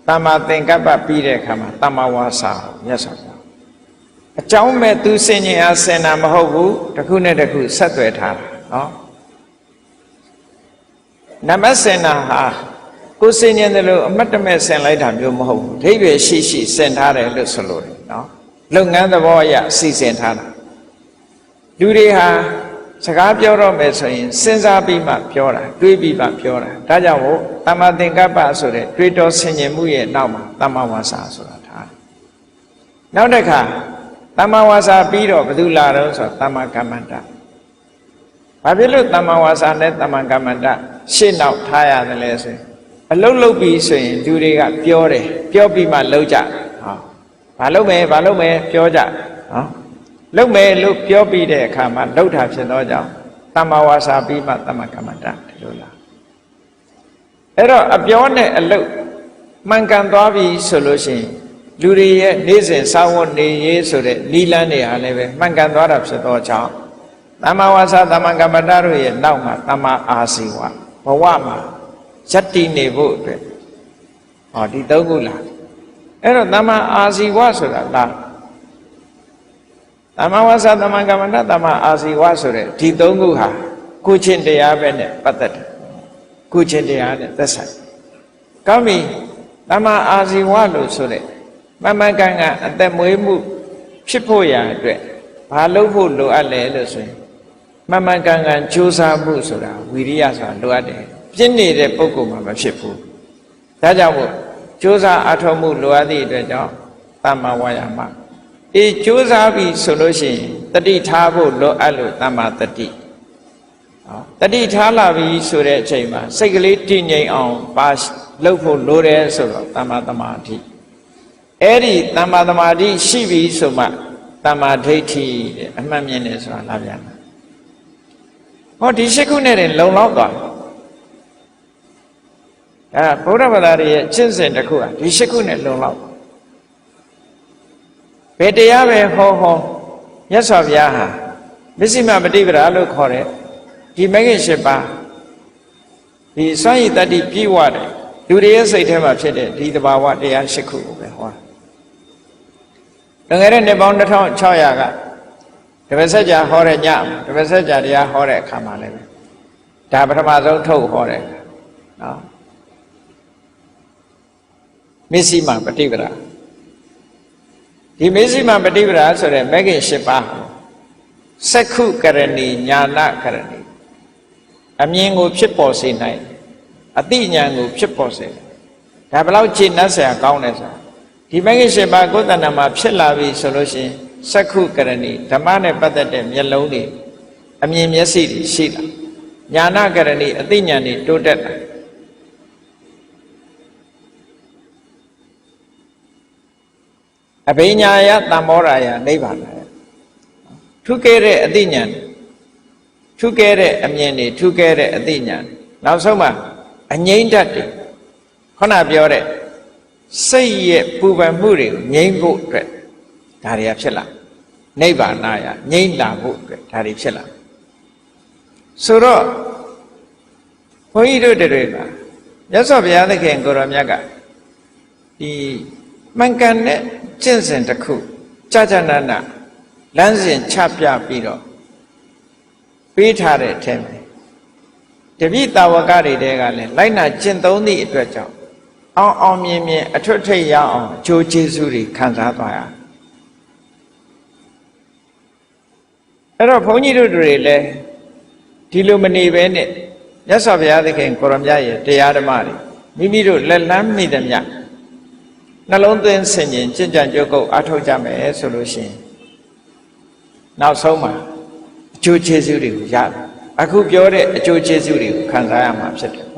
တမ္မာသင်္ကပ္ပပြီးတဲ့အခါမှာတမ္မာဝါစာမြတ်စွာဘုရားအကြောင်းမဲ့သူစင်ញင်အားဆင်တာမဟုတ်ဘူးတစ်ခုနဲ့တစ်ခုဆက်သွယ်ထားတာနော်နမဆင်တာဟာကိုစင်ញင်တယ်လို့အမတ်တမဲ့ဆင်လိုက်တာမျိုးမဟုတ်ဘူးအဓိပ္ပာယ်ရှိရှိဆင်ထားတယ်လို့ဆိုလို့နော်လုပ်ငန်းသဘောအရစီစဉ်ထားတာလူတွေဟာစကားပြောတော့မယ်ဆိုရင်စဉ်းစားပြီးမှပြောတာတွေးပြီးမှပြောတာဒါကြောင့်မို့တမ္မာသင်္ကပ္ပဆိုတဲ့တွေးတောဆင်ញင်မှုရဲ့နောက်မှာတမ္မာဝါစာဆိုတာထားတယ်နောက်တစ်ခါတမ္မာဝါစာပြီးတော့ဘယ်သူလာတော့ဆိုတမ္မာကမ္မန္တဘာဖြစ်လို့တမ္မာဝါစာနဲ့တမ္မာကမ္မန္တရှေ့နောက်ထားရတယ်လဲဆိုရင်အလုံးလုံးပြီးဆိုရင်လူတွေကပြောတယ်ပြောပြီးမှလုပ်ကြဟောဘာလုပ်မယ်ပြောကြဟောလုပ်မယ်လို့ပြောပြီးတဲ့အခါမှာလှုပ်တာဖြစ်သောကြောင့်တမ္မာဝါစာပြီးမှတမ္မာကမ္မန္တဒီလိုလားအဲ့တော့အပြောနဲ့အလုပ်မှန်ကန်သွားပြီဆိုလို့ရှိရင်လူတွေရဲ့နေ့စဉ်စာဝတ်နေရေးဆိုတဲ့နိလန်းတွေဟာလည်းပဲမှန်ကန်သွားတာဖြစ်သောကြောင့်တမ္မာဝါစာတမ္မာကမ္မန္တတို့ရဲ့နောက်မှာတမ္မာအာဇီဝဘဝမှာယတ္တိနေဖို့အတွက်ဟောဒီသုံးခုလားအဲ့တော့တမ္မာအာဇီဝဆိုတာလားတမ္မာဝါစာတမ္မာကမ္မန္တတမ္မာအာဇီဝဆိုတဲ့ဒီသုံးခုဟာကုချင်းတရားပဲနဲ့ပတ်သက်တယ်ကုချင်းတရားနဲ့သက်ဆိုင်ကောင်းပြီတမ္မာအာဇီဝလို့ဆိုတဲ့မှန်မှန်ကန်ကန်အသက်မွေးမှုဖြစ်ဖို့ရာအတွက်ဘာလုပ်ဖို့လိုအပ်လဲလို့ဆိုရင်မှန်မှန်ကန်ကန်ကြိုးစားမှုဆိုတာဝီရိယဆိုတာလိုအပ်တယ်ပြင်းနေတဲ့ပုဂ္ဂိုလ်မှာမဖြစ်ဘူးဒါကြောင့်မို့ကြိုးစားအထောက်မှုလိုအပ်သည့်အတွက်ကြောင့်တမ္မာဝါယာမကြိုးစားပြီဆိုလို့ရှိရင်တတိထားဖို့လိုအပ်လို့တမ္မာတတိတတိထားလာပြီဆိုတဲ့အချိန်မှာစိတ်ကလေးတည်ငြိမ်အောင်ပါလုပ်ဖို့လိုတယ်ဆိုတော့တမ္မာသမာဓိအဲ့ဒီတမ္မာသမာဓိရှိပြီဆိုမှတမ္မာဒိဋ္ဌိတဲ့အမှန်မြင်တယ်ဆိုတာလာပြန်တယ်ဟောဒီ၈ခုနဲ့တင်လုံလောက်သွားဗုဒ္ဓဘာသာရဲ့ကျင့်စဉ်တစ်ခုဟာဒီ၈ခုနဲ့လုံလောက်ဘယ်တရားပဲဟောမြတ်စွာဘုရားဟာမစ္စည်းမပฏิပဒါလို့ခေါ်တဲ့ဒီမဂ္ဂင်၈ပါးဒီစွမ်းရည်တတ္တိပြည့်ဝတယ်လူတွေရဲ့စိတ်ထဲမှာဖြစ်တဲ့ဒီသဘာဝတရား၈ခုကိုပဲဟောလွန်ခဲ့တဲ့နှစ်ပေါင်း2600ကတပည့်ဆက်ကြာဟောတဲ့ညတပည့်ဆက်ကြာတရားဟောတဲ့အခါမှာလည်းဒါပထမဆုံးထုတ်ဟောတယ်နော်မစ္စည်းမပฏิပဒါဒီမစ္စည်းမပฏิပဒါဆိုတဲ့မဂ္ဂင်၈ပါးစက္ခုကရဏီညာနာကရဏီအမြင်ကိုဖြစ်ပေါ်စေနိုင်အသိဉာဏ်ကိုဖြစ်ပေါ်စေဒါဘယ်လောက်ခြေနှက်ဆရာကောင်းလဲဆိုတာဒီမဂ္ဂင်၈ပါးကိုယ်တဏ္ဍမှာဖြစ်လာပြီဆိုလို့ရှိရင်စက္ခုကရဏီဓမ္မနဲ့ပတ်သက်တဲ့မျက်လုံးတွေအမြင်မျက်စိတွေရှိလာညာနာကရဏီအသိဉာဏ်တွေတိုးတက်လာအဘိညာယသံမောရာယနိဗ္ဗာန်ထူးကဲတဲ့အသိဉာဏ်ထူးကဲတဲ့အမြင်တွေထူးကဲတဲ့အသိဉာဏ်နောက်ဆုံးမှာအငြိမ့်တတ်တယ်ခုနပြောတဲ့စိတ်ရဲ့ပူပန်မှုတွေကိုငြိမ့်ဖို့အတွက်ဒါတွေကဖြစ်လာနိဗ္ဗာန်ယငြိမ့်လာဖို့အတွက်ဒါတွေဖြစ်လာဆိုတော့ဘုန်းကြီးတို့တွေကမြတ်စွာဘုရားသခင်ကိုရောမြတ်ကဒီမှန်ကန်တဲ့ကျင့်စဉ်တစ်ခုကြာနာနာလမ်းစဉ်ချပြပြီးတော့ပေးထားတဲ့အထက်မှာတပိတာဝကတွေတဲကလည်းလိုက်နာကျင့်သုံးသည့်အတွက်ကြောင့် အောင်မြင်အထွတ်ထိပ်ရအောင်အကျိုးကျေးဇူးတွေခံစားသွားရအဲ့တော့ဘုန်းကြီးတို့တွေလည်းဒီလိုမနေပဲနဲ့မြတ်စွာဘုရားသခင်ကိုရမရဲ့တရားဓမ္မတွေမိမိတို့လက်လန်းမိသမျှနှလုံးသွင်းဆင်ခြင်ကြင်ကြံကြုတ်ကုတ်အားထုတ်ကြမယ်ဆိုလို့ရှိရင်နောက်ဆုံးမှာအကျိုးကျေးဇူးတွေကိုရတယ်အခုပြောတဲ့အကျိုးကျေးဇူးတွေကိုခံစားရမှာဖြစ်တယ်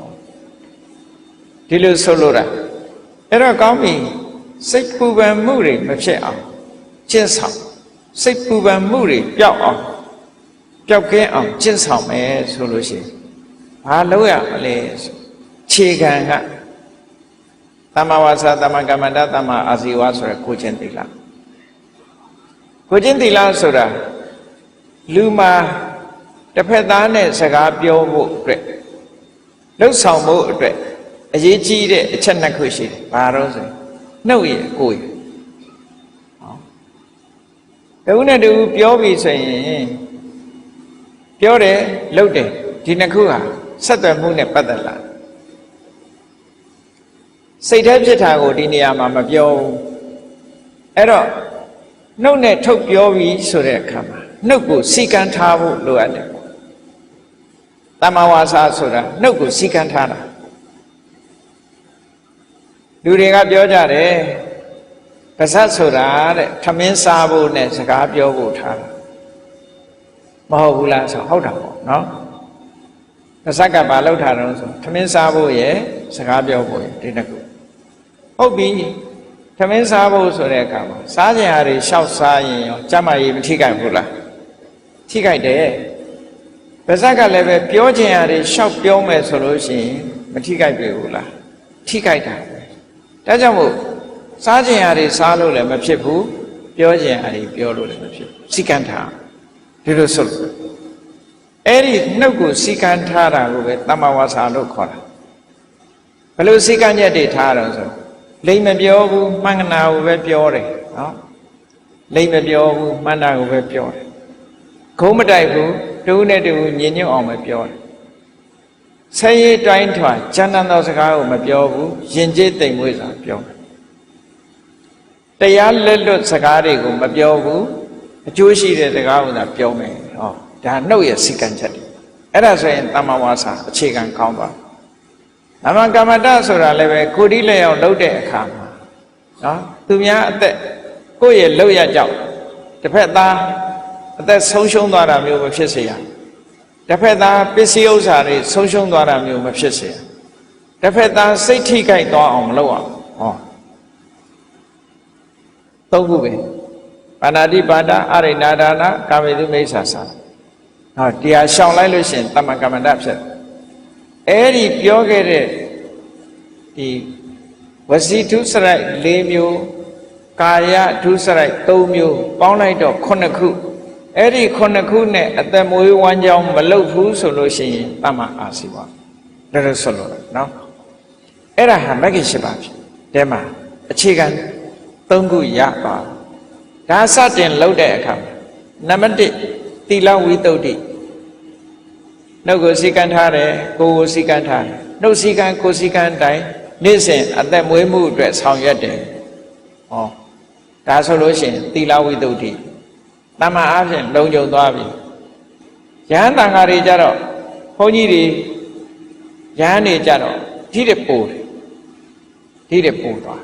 ဒီလိုဆိုလိုတာအဲ့တော့ကောင်းပြီစိတ်ပူပန်မှုတွေမဖြစ်အောင်ကျင့်ဆောင်စိတ်ပူပန်မှုတွေပျောက်အောင်ပျောက်ကင်းအောင်ကျင့်ဆောင်မယ်ဆိုလို့ရှိရင်ဘာလုပ်ရမလဲခြေခံကသမ္မာဝါစာသမ္မာကမ္မန္တသမ္မာအာဇီဝဆိုရယ်ကိုကျင့်သီလကိုကျင့်သီလဆိုတာလူမှာတစ်ဖက်သားနဲ့စကားပြောဖို့အတွက်လှုပ်ဆောင်ဖို့အတွက်အရေးကြီးတဲ့အချက်နှစ်ခုရှိတယ်ဘာလို့ဆိုနှုတ်ရကိုယ်တဦးနဲ့တူပြောပြီဆိုရင်ပြောတယ်လုပ်တယ်ဒီနှစ်ခုဟာဆက်သွယ်မှုနဲ့ပတ်သက်လာစိတ်ထဲဖြစ်တာကိုဒီနေရာမှာမပြောဘူးအဲ့တော့နှုတ်နဲ့ထုတ်ပြောပြီဆိုတဲ့အခါမှာနှုတ်ကိုစီကံထားဖို့လိုအပ်တယ်သမ္မာဝါစာဆိုတာနှုတ်ကိုစီကံထားတာလူတွေကပြောကြတယ်ပါဇက်ဆိုတာတဲ့ထမင်းစားဖို့နဲ့စကားပြောဖို့ထားတာမဟုတ်ဘူးလားဆိုဟုတ်တာပေါ့နော်ပါဇက်ကဘာလုပ်ထားတော့ဆိုထမင်းစားဖို့ရယ်စကားပြောဖို့ရယ်ဒီနှစ်ခုဟုတ်ပြီထမင်းစားဖို့ဆိုတဲ့အခါမှာစားကြရာတွေရှောက်စားရင်ရောကျမကြီးမထိခိုက်ဘူးလားထိခိုက်တယ်ပါဇက်ကလည်းပဲပြောကြရာတွေရှောက်ပြောမယ်ဆိုလို့ရှိရင်မထိခိုက်ပြီဘူးလားထိခိုက်တာဒါကြောင့်မို့စားခြင်းအရာတွေစားလို့လည်းမဖြစ်ဘူးပြောခြင်းအရာတွေပြောလို့လည်းမဖြစ်ဘူးစီကံထားဒီလိုဆိုလို့အဲ့ဒီနှုတ်ကိုစီကံထားတာကိုပဲသမ္မာဝါစာလို့ခေါ်တာဘယ်လိုစီကံချက်တွေထားတော့ဆိုလိမ်မပြောဘူးမှန်ကနာကိုပဲပြောတယ်နော်လိမ်မပြောဘူးမှန်တာကိုပဲပြောတယ်ခုံးမတိုက်ဘူးတူနဲ့တူညင်ညွတ်အောင်ပဲပြောတယ်ဆဲရီတိုင်းထွာကျမ်းသောစကားကိုမပြောဘူးယဉ်ကျေးတိမ်မွေးစွာပြောတယ်တရားလက်လွတ်စကားတွေကိုမပြောဘူးအကျိုးရှိတဲ့စကားကိုသာပြောမယ်ဟောဒါနှုတ်ရဲ့စီကံချက်တွေအဲ့ဒါဆိုရင်သမ္မာဝါစာအခြေခံကောင်းပါသမ္မာကမ္မန္တဆိုတာလည်းပဲကိုယ်ဒီလက်ရောက်လုပ်တဲ့အခါမှာနော်သူများအသက်ကိုယ့်ရဲ့လုပ်ရကြောက်တစ်ဖက်သားအသက်ဆုံးရှုံးသွားတာမျိုးမဖြစ်စေရတစ်ဖက်သားပစ္စည်းဥစ္စာတွေဆုံးရှုံးသွားတာမျိုးမဖြစ်စေရတစ်ဖက်သားစိတ်ထိခိုက်သွားအောင်မလုပ်အောင်ဟောသုံးခုပဲပါဏာတိပါဒအရိဏဒါနကာမေတုမိစ္ဆာစာဟောတရားရှောင်လိုက်လို့ရှိရင်သမ္မာကမ္မန္တဖြစ်အဲ့ဒီပြောခဲ့တဲ့ဒီဝစီထုစရိုက်၄မျိုးကာယထုစရိုက်၃မျိုးပေါင်းလိုက်တော့9ခုအဲ့ဒီ9ခုနဲ့အသက်မွေးဝမ်းကြောင်းမလုပ်ဘူးဆိုလို့ရှိရင်သမ္မာအာဇီဝဒါလို့ဆိုလို့နော်အဲ့ဒါဟာမဂ္ဂင်၈ပါးဖြစ်တဲမှာအခြေခံ၃ခုရပါဒါစတင်လုပ်တဲ့အခါနံပါတ်1သီလဝိသုဒ္ဓိနှုတ်ကိုစီကံထားတယ်ကိုယ်ကိုစီကံထားတယ်နှုတ်စီကံကိုယ်စီကံတိုင်းနေ့စဉ်အသက်မွေးမှုအတွက်ဆောင်ရွက်တယ်ဟောဒါဆိုလို့ရှိရင်သီလဝိသုဒ္ဓိတမ္မာအားဖြင့်လုံခြုံသွားပြီယဟန်တန်ဃာတွေကြတော့ဘုန်းကြီးတွေယဟန်တွေကြတော့ဒီတဲ့ပို့တယ်ဒီတဲ့ပို့သွား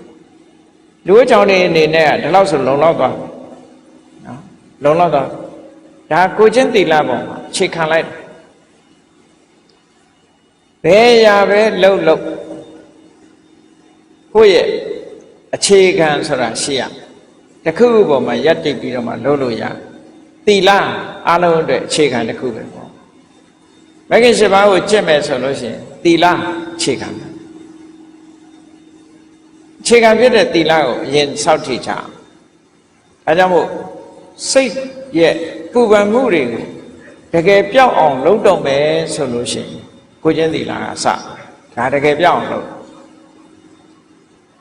လူအကြောင်းတွေအနေနဲ့ကဒီလောက်ဆိုလုံလောက်သွားနော်လုံလောက်သွားဒါကိုချင်းသီလပေါ်မှာခြေခံလိုက်ဘယ်ရာပဲလှုပ်ကိုယ့်ရဲ့အခြေခံဆိုတာရှိရတခုခုပေါ်မှာယက်တိပြီးတော့မှလုပ်လို့ရသီလအလုံးအတွက်အခြေခံတစ်ခုပဲပေါ့မဂ္ဂင်၈ပါးကိုကျင့်မယ်ဆိုလို့ရှိရင်သီလအခြေခံအခြေခံဖြစ်တဲ့သီလကိုအရင်စောင့်ကြည့်ကြအောင်အဲကြောင့်မို့စိတ်ရဲ့ပူပန်မှုတွေကိုတကယ်ပြောက်အောင်လုပ်တော့မယ်ဆိုလို့ရှိရင်ကိုချင်းသီလကစဒါတကယ်ပြောက်အောင်လုပ်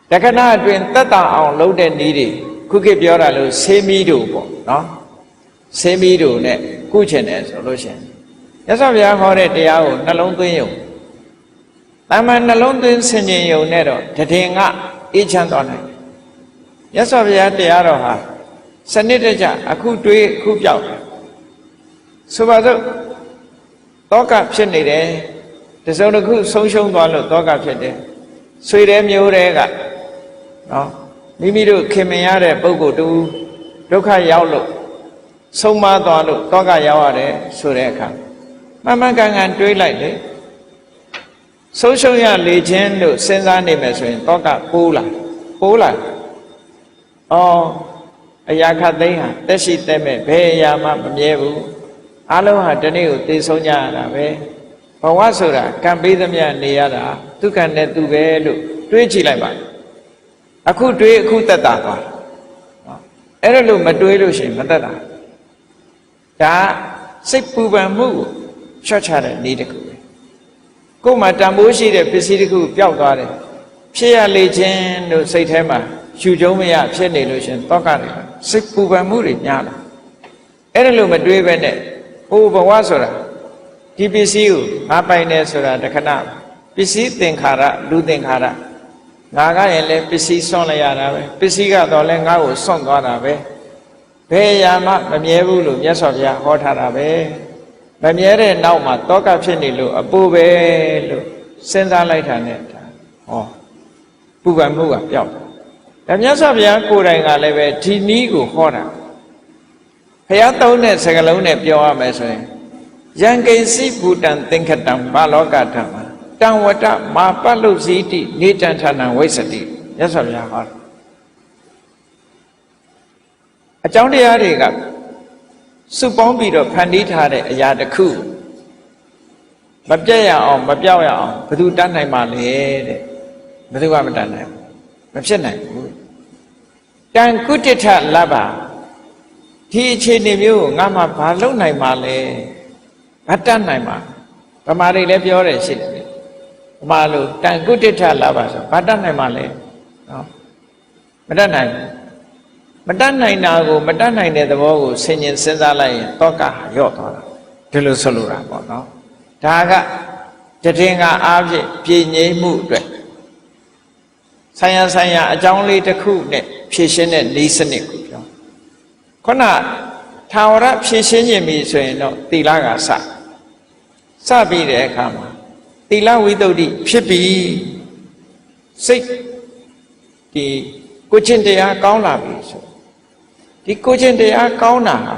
တခဏအတွင်းသက်သာအောင်လုပ်တဲ့နည်းတွေခုခေတ်ပြောတာလို့ဆေးမီးတို့ပေါ့နော်ဆေးမီးတို့နဲ့ကုချင်တယ်ဆိုလို့ရှိရင်မြတ်စွာဘုရားဟောတဲ့တရားကိုနှလုံးသွင်းရုံ တာမန်နှလုံးသွင်းဆင်ခြင်ယုံနဲ့တော့တည်ငါအေးချမ်းသွားနိုင်တယ်မြတ်စွာဘုရားတရားတော်ဟာစနစ်တကျအခုတွေးအခုပြောက်ဆိုပါစို့တောကဖြစ်နေတယ်တစုံတစ်ခုဆုံးရှုံးသွားလို့တောကဖြစ်တယ်ဆွေတဲ့မျိုးတွေကနော်မိမိတို့ခင်မင်ရတဲ့ပုဂ္ဂိုလ်တူဒုက္ခရောက်လို့ဆုံးမသွားလို့တောကရောက်ရတယ်ဆိုတဲ့အခါမှန်မှန်ကန်ကန်တွေးလိုက်လေဆုံးရှုံးရလေခြင်းလို့စဉ်းစားနေမယ်ဆိုရင်တောကပိုးလာအော်အရာခတ်သိမ်းဟာတက်ရှိတက်မဲ့ဘယ်အရာမှမမြဲဘူးအလုံးဟာဒီနေ့ကိုသိဆုံးကြရတာပဲဘဝဆိုတာကံပေးသမျှနေရတာဒုက္ခနဲ့သူပဲလို့တွေးကြည့်လိုက်ပါအခုတွေးအခုသက်သာသွားအဲ့ဒါလို့မတွေးလို့ရှိရင်မသက်သာဒါစိတ်ပူပန်မှုကိုချော့ချတဲ့နည်းတစ်ခုပဲကိုယ်မှာတန်ဖိုးရှိတဲ့ပစ္စည်းတစ်ခုပျောက်သွားတယ်ဖြစ်ရလေခြင်းလို့စိတ်ထဲမှာရှူကြုံမရဖြစ်နေလို့ရှင်တောကတယ်စိတ်ပူပန်မှုတွေများလာအဲ့ဒါလို့မတွေးပဲနဲ့ဟိုဘဝဆိုတာဒီပစ္စည်းကိုငါပိုင်တယ်ဆိုတာတခဏပစ္စည်းသင်္ခါရလူသင်္ခါရငါကရင်လည်းပစ္စည်းဆွန့်လိုက်ရတာပဲပစ္စည်းကတော့လည်းငါ့ကိုဆွန့်သွားတာပဲဘယ်ရာမှမမြဲဘူးလို့မြတ်စွာဘုရားဟောထားတာပဲမမြဲတဲ့နောက်မှာတောကဖြစ်နေလို့အပူပဲလို့စဉ်းစားလိုက်တာနဲ့ဟောပူပန်မှုကပျောက်တယ်ဒါမြတ်စွာဘုရားကိုယ်တိုင်ကလည်းပဲဒီနည်းကိုဟောတာဘုရားသုံးတဲ့စကားလုံးနဲ့ပြောရမယ်ဆိုရင်ယံကိစီဘူတံသင်္ခတံဘာလောကဓမ္မတံဝတ္တမာပလုဇီတိနေတံဌာနံဝိသတိမြတ်စွာဘုရားဟောအကြောင်းတရားတွေကစုပေါင်းပြီးတော့ဖန်တီးထားတဲ့အရာတစ်ခုမပြတ်ရအောင်မပြောက်ရအောင်ဘယ်သူတတ်နိုင်မှာလဲတဲ့ဘယ်သူကမတတ်နိုင်ဘူးမဖြစ်နိုင်ဘူးတံကုတ္တထလဘဒီအခြေအနေမျိုးကိုငါမှဘာလုပ်နိုင်မှာလဲဘာတတ်နိုင်မှာဗမာတွေလည်းပြောတယ်ရှိတယ်ဗမာလိုတံကုတ္တထလဘဆိုဘာတတ်နိုင်မှာလဲနော်မတတ်နိုင်ဘူးမတတ်နိုင်တာကိုမတတ်နိုင်တဲ့သဘောကိုဆင်ញင်စဉ်းစားလိုက်ရင်တောကရော့သွားတာဒီလိုဆိုလိုတာပေါ့နော်ဒါကတည်ငါအားဖြင့်ပြည်ငြိမ်းမှုအတွက်ဆိုင်ရာအကြောင်းလေးတစ်ခုနဲ့ဖြည့်ရှင်းတဲ့ဤစနစ်ကိုပြောခုနထာဝရဖြည့်ရှင်းခြင်းပြီဆိုရင်တော့သီလကစပြီးတဲ့အခါမှာသီလဝိတ္တုဖြစ်ပြီစိတ်ဒီကိုချင်းတရားကောင်းလာပြီဆိုဒီကိုချင်းတရားကောင်းတာဟာ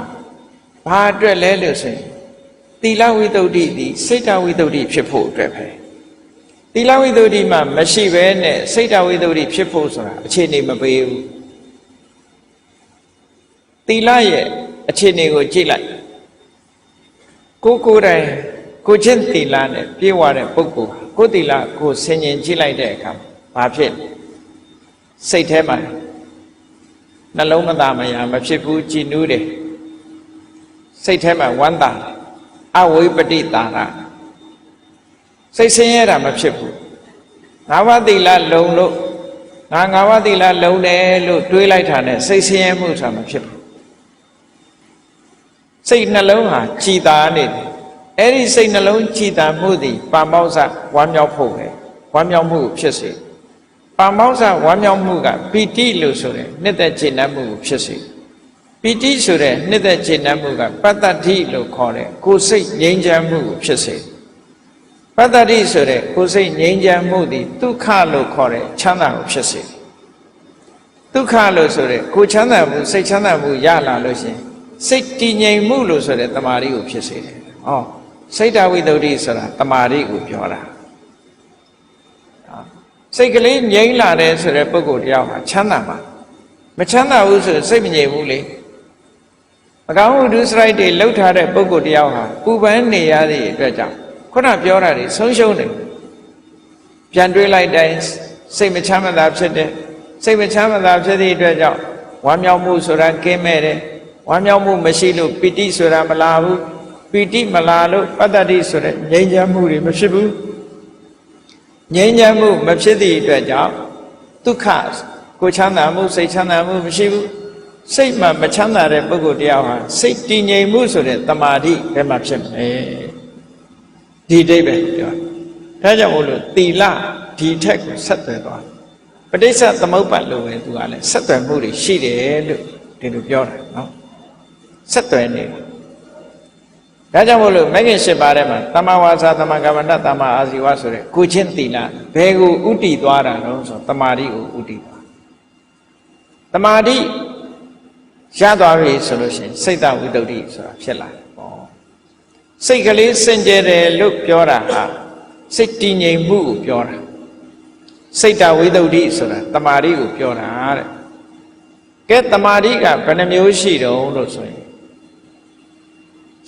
ဘာအတွက်လဲလို့ဆိုရင်သီလဝိတ္တုသည်စိတ်တဝိတ္တုဖြစ်ဖို့အတွက်ပဲသီလဝိတ္တုမှာမရှိဘဲနဲ့စိတ်တဝိတ္တုဖြစ်ဖို့ဆိုတာအခြေအနေမပေးဘူးသီလရဲ့အခြေအနေကိုကြည့်လိုက်ကိုယ်တိုင်ကိုချင်းသီလနဲ့ပြေဝတဲ့ပုဂ္ဂိုလ်ကိုသီလကိုဆင်ញင်ကြည့်လိုက်တဲ့အခါဘာဖြစ်စိတ်ထဲမှာနှလုံးမသားမယာမဖြစ်ဘူးကြည်နူးတယ်စိတ်ထဲမှာဝမ်းသာအဝိပတိတာရစိတ်ဆင်းရဲတာမဖြစ်ဘူးငါးပါးသီလလုံလို့ငါးပါးသီလလုံတယ်လို့တွေးလိုက်တာနဲ့စိတ်ဆင်းရဲမှုဆိုတာမဖြစ်ဘူးစိတ်နှလုံးဟာကြည်သာနေတယ်အဲ့ဒီစိတ်နှလုံးကြည်သာမှုသည်ပါမောဇ္ဇဝမ်းမြောက်ဖို့ပဲဝမ်းမြောက်မှုဖြစ်စေပါမောဇ္ဇဝမ်းမြောက်မှုကပီတိလို့ဆိုတဲ့နှစ်သက်ကျေနပ်မှုကိုဖြစ်စေပီတိဆိုတဲ့နှစ်သက်ကျေနပ်မှုကပတ္တတိလို့ခေါ်တဲ့ကိုယ်စိတ်ငြိမ်းချမ်းမှုကိုဖြစ်စေပတ္တတိဆိုတဲ့ကိုယ်စိတ်ငြိမ်းချမ်းမှုသည်ဒုက္ခလို့ခေါ်တဲ့ချမ်းသာကိုဖြစ်စေဒုက္ခလို့ဆိုတဲ့ကိုယ်ချမ်းသာမှုစိတ်ချမ်းသာမှုရလာလို့ရှင်စိတ်တည်ငြိမ်မှုလို့ဆိုတဲ့တမာရီကိုဖြစ်စေတယ်။ဩစိတ်တဝိတ္တုဆိုတာတမာရီကိုပြောတာစိတ်ကလေးငြိမ်းလာတယ်ဆိုတဲ့ပုဂ္ဂိုလ်တယောက်ဟာချမ်းသာမှာမချမ်းသာဘူးဆိုစိတ်မငြိမ်ဘူးလေမကောင်းမှုဒုစရိုက်တွေလှုပ်ထားတဲ့ပုဂ္ဂိုလ်တယောက်ဟာပူပန်နေရတဲ့အတွက်ကြောင့်ခုနပြောတာတွေဆုံးရှုံးတယ်ပြန်တွေးလိုက်တိုင်းစိတ်မချမ်းသာဖြစ်တယ်စိတ်မချမ်းသာဖြစ်တဲ့အတွက်ကြောင့်ဝမ်းမြောက်မှုဆိုတာကင်းမဲ့တယ်ဝမ်းမြောက်မှုမရှိလို့ပီတိဆိုတာမလာဘူးပီတိမလာလို့ပတ္တတိဆိုတဲ့ငြိမ်းချမ်းမှုတွေမဖြစ်ဘူးငြိမ်းချမ်းမှုမဖြစ်သည့်အတွက်ကြောင့်ဒုက္ခကိုချမ်းသာမှုစိတ်ချမ်းသာမှုမရှိဘူးစိတ်မှမချမ်းသာတဲ့ပုဂ္ဂိုလ်တယောက်ဟာစိတ်တည်ငြိမ်မှုဆိုတဲ့တမာတိဘယ်မှာဖြစ်မလဲဒီအိဗယ်ပြော ဒါကြောင့်မို့လို့သီလဒီထက်ကိုဆက်သွယ်သွားပဋိစ္စသမုပ္ပါလို့ပဲသူကလည်းဆက်သွယ်မှုတွေရှိတယ်လို့ဒီလိုပြောတာနော်ဆက်သွယ်နေဒါကြောင့်မို့လို့မဂ္ဂင်၈ပါးထဲမှာသမ္မာဝါစာသမ္မာကမ္မန္တသမ္မာအာဇီဝဆိုတဲ့ကိုချင်းသီလဘယ်ကိုဥတည်သွားတာလဲဆိုတမာတိကိုဥတည်သွားတမာတိရသွားပြီဆိုလို့ရှိရင်စိတ်တဝိတ္တုဆိုတာဖြစ်လာတယ်ပေါ့စိတ်ကလေးစင်ကြယ်တယ်လို့ပြောတာဟာစိတ်တည်ငြိမ်မှုကိုပြောတာစိတ်တဝိတ္တုဆိုတာတမာတိကိုပြောတာတဲ့ကဲတမာတိကဘယ်နှမျိုးရှိတုံးလို့ဆိုရင်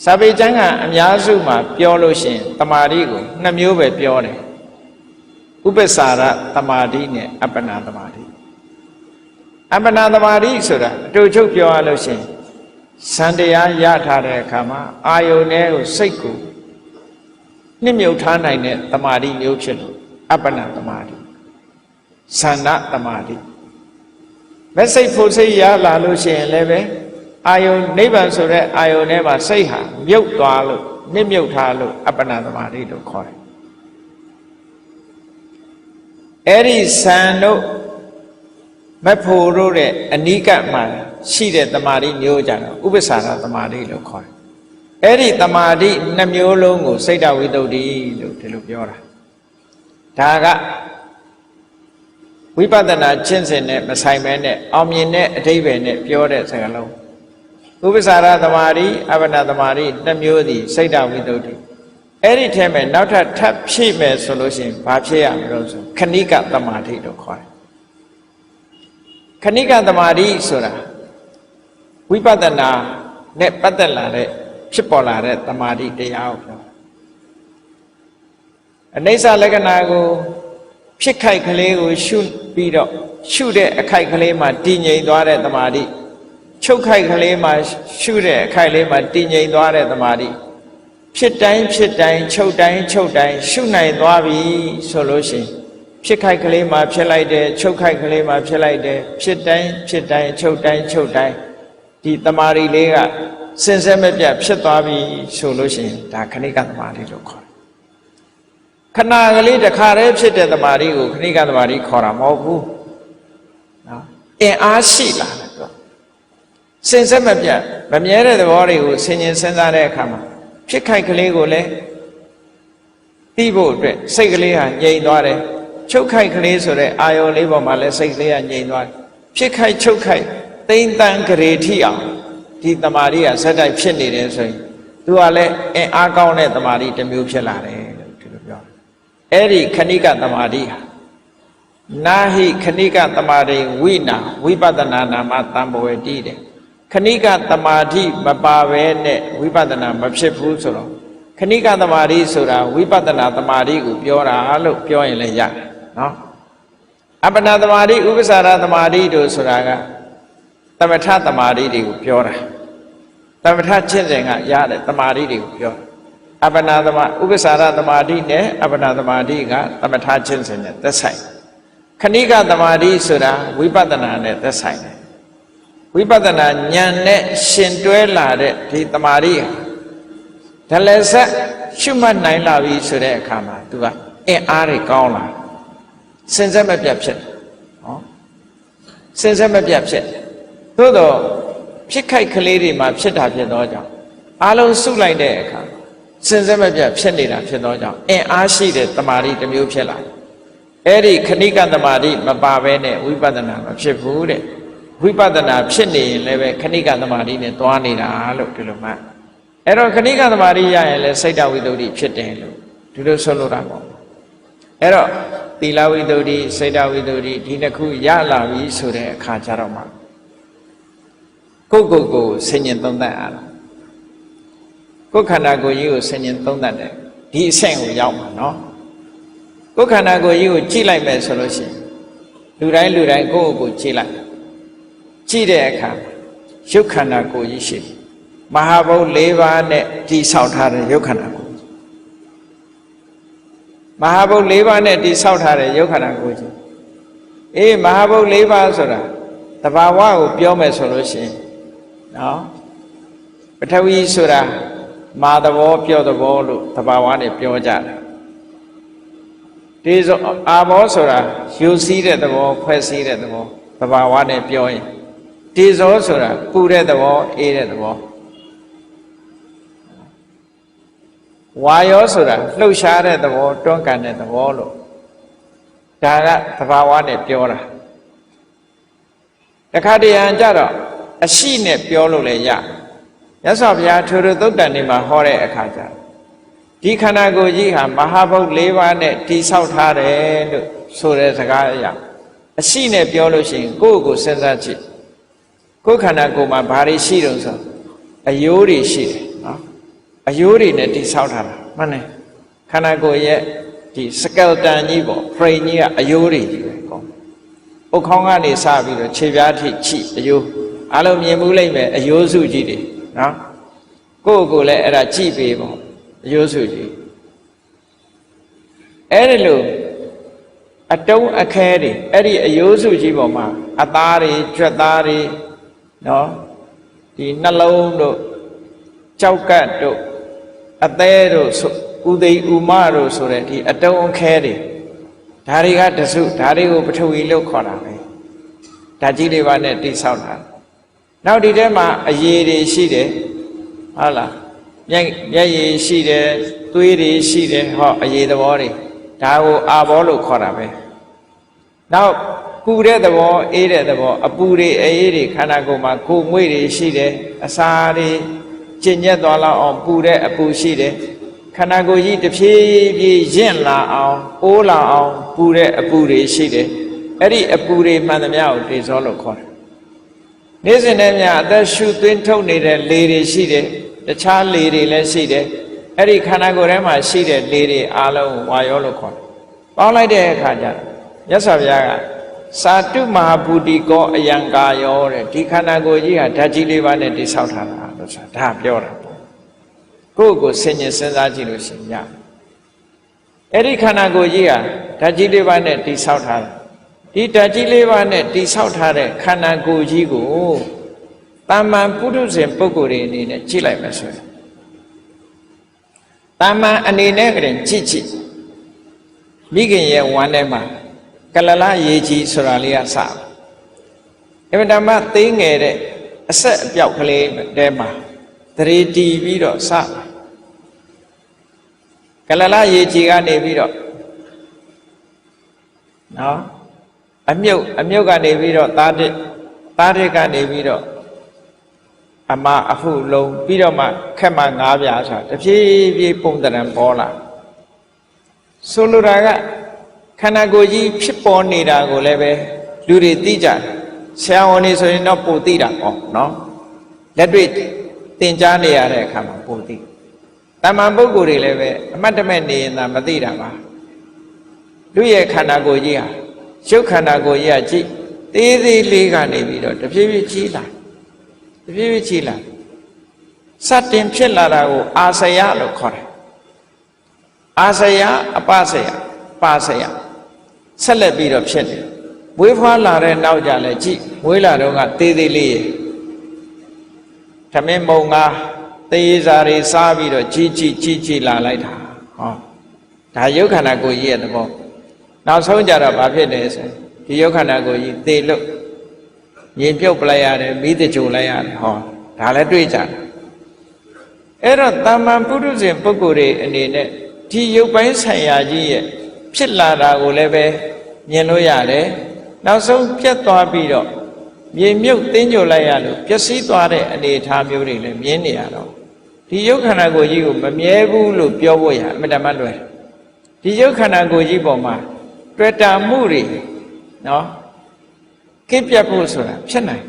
စာပေကျမ်းကအများစုမှာပြောလို့ရှိရင်တမာတိကို2မျိုးပဲပြောတယ်ဥပ္ပစာရတမာတိနဲ့အပ္ပနာတမာတိအပ္ပနာတမာတိဆိုတာအတူချုပ်ပြောရလို့ရှိရင်စံတရားရထားတဲ့အခါမှာအာယုန်နဲ့ကိုစိတ်ကိုနှစ်မြုပ်ထားနိုင်တဲ့တမာတိမျိုးဖြစ်လို့အပ္ပနာတမာတိသန္နတမာတိမစိတ်ဖို့စိတ်ရလာလို့ရှိရင်လည်းပဲအာယုန်နိဗ္ဗာန်ဆိုတဲ့အာယုန်ထဲမှာစိတ်ဟာမြုပ်သွားလို့နှစ်မြုပ်ထားလို့အပ္ပနာတမာတိလို့ခေါ်တယ်အဲ့ဒီသံတို့မဖို့တို့တဲ့အနိကမှာရှိတဲ့တမာတိမျိုးကြတော့ဥပ္ပစာရတမာတိလို့ခေါ်တယ်အဲ့ဒီတမာတိ2မျိုးလုံးကိုစိတ်တဝိတ္တုလို့ဒီလိုပြောတာဒါကဝိပဿနာကျင့်စဉ်နဲ့မဆိုင်ဘဲနဲ့အောင်မြင်တဲ့အဓိပ္ပာယ်နဲ့ပြောတဲ့စကားလုံးဥပ္ပစာရတမာတိအပ္ပနာတမာတိ2မျိုးသည်စိတ်တဝိတ္တုအဲ့ဒီထဲမှာနောက်ထပ်ထပ်ဖြည့်မယ်ဆိုလို့ရှိရင်ဘာဖြည့်ရမလို့ဆိုခဏိကတမာတိလို့ခေါ်တယ်ခဏိကတမာတိဆိုတာဝိပဿနာနဲ့ပတ်သက်လာတဲ့ဖြစ်ပေါ်လာတဲ့တမာတိတရားကိုပြောအနိစ္စလက္ခဏာကိုဖြစ်ခိုက်ကလေးကိုရှုပြီးတော့ရှုတဲ့အခိုက်ကလေးမှာတည်ငြိမ်သွားတဲ့တမာတိချုပ်ခိုက်ကလေးမှာရှုတဲ့အခိုက်လေးမှာတည်ငြိမ်သွားတဲ့တမာတိဖြစ်တိုင်းဖြစ်တိုင်းချုပ်တိုင်းချုပ်တိုင်းရှုနိုင်သွားပြီဆိုလို့ရှိရင်ဖြစ်ခိုက်ကလေးမှာဖြစ်လိုက်တယ်ချုပ်ခိုက်ကလေးမှာဖြစ်လိုက်တယ်ဖြစ်တိုင်းဖြစ်တိုင်းချုပ်တိုင်းချုပ်တိုင်းဒီတမာတိလေးကစင်စစ်မပြတ်ဖြစ်သွားပြီဆိုလို့ရှိရင်ဒါခဏိကတမာတိလို့ခေါ်တယ်ခဏကလေးတစ်ခါတည်းဖြစ်တဲ့တမာတိကိုခဏိကတမာတိခေါ်တာမဟုတ်ဘူးနော်အင်အားရှိလာတယ်သူစင်စစ်မပြတ်မမြဲတဲ့သဘောတွေကိုဆင်ញင်စဉ်းစားတဲ့အခါမှာဖြစ်ခိုက်ကလေးကိုလည်းသိဖို့အတွက်စိတ်ကလေးဟာငြိမ်သွားတယ်ချုပ်ခိုက်ကလေးဆိုတဲ့အာယုံလေးပေါ်မှာလည်းစိတ်ကလေးကငြိမ်သွားတယ်ဖြစ်ခိုက်ချုပ်ခိုက်သိမ့်တန်းကြရေထိအောင်ဒီတမာတိကဇက်တိုက်ဖြစ်နေတယ်ဆိုရင်သူကလည်းအင်အားကောင်းတဲ့တမာတိတစ်မျိုးဖြစ်လာတယ်လို့ဒီလိုပြောအဲ့ဒီခဏိကတမာတိဟာနာဟိခဏိကတမာတိဝိနာဝိပဿနာနာမတံဘဝတိတဲ့ခဏိကတမာတိမပါဘဲနဲ့ဝိပဿနာမဖြစ်ဘူးဆိုတော့ခဏိကတမာတိဆိုတာဝိပဿနာတမာတိကိုပြောတာလို့ပြောရင်လည်းရတယ်နော်အပ္ပနာတမာတိဥပ္ပစာရတမာတိတို့ဆိုတာကသမထတမာတိတွေကိုပြောတာသမထကျင့်စဉ်ကရတဲ့တမာတိတွေကိုပြောအပ္ပနာတမာဥပ္ပစာရတမာတိနဲ့အပ္ပနာတမာတိကသမထကျင့်စဉ်နဲ့သက်ဆိုင်ခဏိကတမာတိဆိုတာဝိပဿနာနဲ့သက်ဆိုင်တယ်ဝိပဿနာဉာဏ်နဲ့ရှင်တွဲလာတဲ့ဒီတမာတိဟာဒလဆက်ရှုမှတ်နိုင်လာပြီဆိုတဲ့အခါမှာသူကအင်အားတွေကောင်းလာစင်စစ်မပြတ်ဖြစ်တယ်ဟောစင်စစ်မပြတ်ဖြစ်တယ်သို့တော့ဖြစ်ခိုက်ကလေးတွေမှာဖြစ်တာဖြစ်သောကြောင့်အလုံးစုလိုက်တဲ့အခါစင်စစ်မပြတ်ဖြစ်နေတာဖြစ်သောကြောင့်အင်အားရှိတဲ့တမာတိတစ်မျိုးဖြစ်လာတယ်အဲ့ဒီခဏိကတမာတိမပါဘဲနဲ့ဝိပဿနာမဖြစ်ဘူးတဲ့ဝိပဿနာဖြစ်နေရင်လည်းပဲခဏိကတမာတိနဲ့တွားနေတာလို့ဒီလိုမှအဲ့တော့ခဏိကတမာတိရရင်လည်းစိတ်တဝိတ္တုဖြစ်တယ်လို့ဒီလိုဆိုလိုတာပေါ့အဲ့တော့သီလဝိတ္တုစိတ်တဝိတ္တုဒီနှစ်ခုရလာပြီဆိုတဲ့အခါကျတော့မှကိုဆင်ញင်သုံးသပ်ရတာကိုခန္ဓာကိုယ်ကြီးကိုဆင်ញင်သုံးသပ်တယ်ဒီအဆင့်ကိုရောက်မှာနော်ကိုခန္ဓာကိုယ်ကြီးကိုကြည့်လိုက်မယ်ဆိုလို့ရှိရင်လူတိုင်းကိုယ့်ကိုကြည့်လိုက်ကြည့်တဲ့အခါရုပ်ခန္ဓာကိုယ်ကြီးရှိတယ်မဟာဘုတ်၄ပါးနဲ့တည်ဆောက်ထားတဲ့ရုပ်ခန္ဓာကိုယ်မဟာဘုတ်၄ပါးနဲ့တည်ဆောက်ထားတဲ့ရုပ်ခန္ဓာကိုယ်ကြီးမဟာဘုတ်၄ပါးဆိုတာတဘာဝကိုပြောမယ်ဆိုလို့ရှိရင်နော်ပထဝီဆိုတာမာသဘောပြောသဘောလို့တဘာဝနဲ့ပြောကြတယ် တေဇောအာဘောဆိုတာယူစည်းတဲ့သဘောဖွဲ့စည်းတဲ့သဘောသဘာဝနဲ့ပြောရင်တေဇောဆိုတာပူတဲ့သဘောအေးတဲ့သဘောဝါယောဆိုတာလှုပ်ရှားတဲ့သဘောတွန်းကန်တဲ့သဘောလို့ဒါကသဘာဝနဲ့ပြောတာတခါတရံကြတော့အရှိနဲ့ပြောလို့လည်းရမြတ်စွာဘုရားထိုသုတ်တန်နေမှာဟောတဲ့အခါကျဒီခန္ဓာကိုယ်ကြီးဟာမဟာဘုတ်၄ပါးနဲ့တည်ဆောက်ထားတယ်လို့ဆိုတဲ့စကားအရာအရှိနဲ့ပြောလို့ရှိရင်ကိုယ့်ကိုယ်စဉ်းစားကြည့်ကိုယ်ခန္ဓာကိုယ်မှာဘာတွေရှိတုံးဆိုအယိုးတွေရှိတယ်နော်အယိုးတွေနဲ့တည်ဆောက်ထားတာမှန်တယ်ခန္ဓာကိုယ်ရဲ့ဒီစကယ်တန်ကြီးပေါ့ frame ကြီးကအယိုးတွေကြီးပဲကောဥခေါင်းကနေစပြီးတော့ခြေပြားထိချိအယိုးအားလုံးမြင်မှုလိုက်မယ်အယိုးစုကြီးတွေနော်ကိုယ့်ကိုယ်လည်းအဲ့ဒါကြည့်ပေးပေါ့အယိုးစုကြီးအဲ့ဒီလိုအတုံးအခဲတွေအဲ့ဒီအယိုးစုကြီးပေါ်မှာအသားတွေကြွက်သားတွေနော်ဒီနှလုံးတို့ကြောက်ကတ်တို့အသေးတို့ဥသိဥမတို့ဆိုတဲ့ဒီအတုံးအခဲတွေဒါတွေကတစုဒါတွေကိုပထဝီလို့ခေါ်တာပဲဓာတ်ကြီးတွေပါနဲ့တိဆောက်တာနောက်ဒီထဲမှာအရည်တွေရှိတယ်ဟုတ်လားမျက်ရည်ရှိတယ်သွေးတွေရှိတယ်ဟောအရည်သဘောတွေဒါကိုအာဘောလို့ခေါ်တာပဲနောက်ပူတဲ့သဘောအေးတဲ့သဘောအပူတွေအေးတွေခန္ဓာကိုယ်မှာကိုယ်ငွေ့တွေရှိတယ်အစာတွေကျဉ်ညက်သွားလောက်အောင်ပူတဲ့အပူရှိတယ်ခန္ဓာကိုယ်ကြီးတဖြည်းဖြည်းရင့်လာအောင်အိုးလာအောင်ပူတဲ့အပူတွေရှိတယ်အဲ့ဒီအပူတွေမှန်သမျှကိုတေဇောလို့ခေါ်တယ်နေ့စဉ်နဲ့များအသက်ရှူသွင်းထုတ်နေတဲ့လေတွေရှိတယ်တခြားလေတွေလည်းရှိတယ်အဲ့ဒီခန္ဓာကိုယ်ထဲမှာရှိတဲ့လေတွေအားလုံးဝါယောလို့ခေါ်တယ်ပေါင်းလိုက်တဲ့အခါကျမြတ်စွာဘုရားကစာတုမဟာဘူတိကောအယံကာယောတဲ့ဒီခန္ဓာကိုယ်ကြီးဟာဓာတ်ကြီး၄ပါးနဲ့တိဆောက်ထားတာလို့ဆိုတာဒါပြောတာကိုယ့်ကိုဆင်ញင်စဉ်းစားကြည့်လို့ရှိရင်ရအဲ့ဒီခန္ဓာကိုယ်ကြီးဟာဓာတ်ကြီး၄ပါးနဲ့တိဆောက်ထားတယ်ဒီဓာတ်ကြီး၄ပါးနဲ့တိဆောက်ထားတဲ့ခန္ဓာကိုယ်ကြီးကိုတာမန်ပုထုဇဉ်ပုဂ္ဂိုလ်တွေအနေနဲ့ကြည့်လိုက်မယ်ဆိုရင်တာမန်အနေနဲ့ကရင်ကြည့်ကြည့်မိခင်ရဲ့ဝမ်းထဲမှာကလလရေကြီးဆိုတာလေးကစအင်မတန်မှသေးငယ်တဲ့အဆက်အပြောက်ကလေးတဲမှာသတိတည်ပြီးတော့စကလလရေကြီးကနေပြီးတော့နော်အမြုပ်ကနေပြီးတော့သားတစ်ကနေပြီးတော့အမအဟုလုံးပြီးတော့မှခက်မှ၅ပြားဆိုတာတဖြည်းဖြည်းပုံတရံပေါ်လာဆိုလိုတာကခန္ဓာကိုယ်ကြီးဖြစ်ပေါ်နေတာကိုလည်းပဲလူတွေသိကြတယ်ဆရာဝန်တွေဆိုရင်တော့ပိုသိတာပေါ့နော်လက်တွေ့သင်ကြားနေရတဲ့အခါမှာပိုသိတမန်ပုဂ္ဂိုလ်တွေလည်းပဲအမှတ်တမဲ့နေရင်သာမသိတာပါလူရဲ့ခန္ဓာကိုယ်ကြီးဟာရုပ်ခန္ဓာကိုယ်ကြီးကကြည့်သေးသေးလေးကနေပြီးတော့တဖြည်းဖြည်းကြီးလာတဖြည်းဖြည်းကြီးလာစတင်ဖြစ်လာတာကိုအာစယလို့ခေါ်တယ်အာစယအပစယပါစယဆက်လက်ပြီးတော့ဖြစ်တယ်မွေးဖွားလာတဲ့နောက်ကြလဲကြည့်မွေးလာတော့ကသေးသေးလေးရဲ့သမင်းမုံငါသေးစားတွေစားပြီးတော့ကြီးလာလိုက်တာဟောဒါယုတ်ခန္ဓာကိုယ်ကြီးရဲ့သဘောနောက်ဆုံးကြတော့ဘာဖြစ်လဲဆိုဒီယုတ်ခန္ဓာကိုယ်ကြီးသေလို့ရင်ပြုတ်ပလိုက်ရတယ်မိတကြိုလိုက်ရတယ်ဟောဒါလည်းတွေ့ကြတယ်အဲ့တော့တာမန်ပုထုဇဉ်ပုဂ္ဂိုလ်တွေအနေနဲ့ဒီယုတ်ပိုင်းဆိုင်ရာကြီးရဲ့ဖြစ်လာတာကိုလည်းပဲမြင်လို့ရတယ်နောက်ဆုံးပြတ်သွားပြီးတော့မြေမြုပ်တင်းကြိုလိုက်ရလို့ပျက်စီးသွားတဲ့အနေအထားမျိုးတွေလည်းမြင်နေရတော့ဒီယုတ်ခန္ဓာကိုယ်ကြီးကိုမမြဲဘူးလို့ပြောဖို့ရအမှန်တမ်းလွယ်ဒီယုတ်ခန္ဓာကိုယ်ကြီးပေါ်မှာတွေ့တာမှုတွေနော်ကိပြတ်ဖို့ဆိုတာဖြစ်နိုင်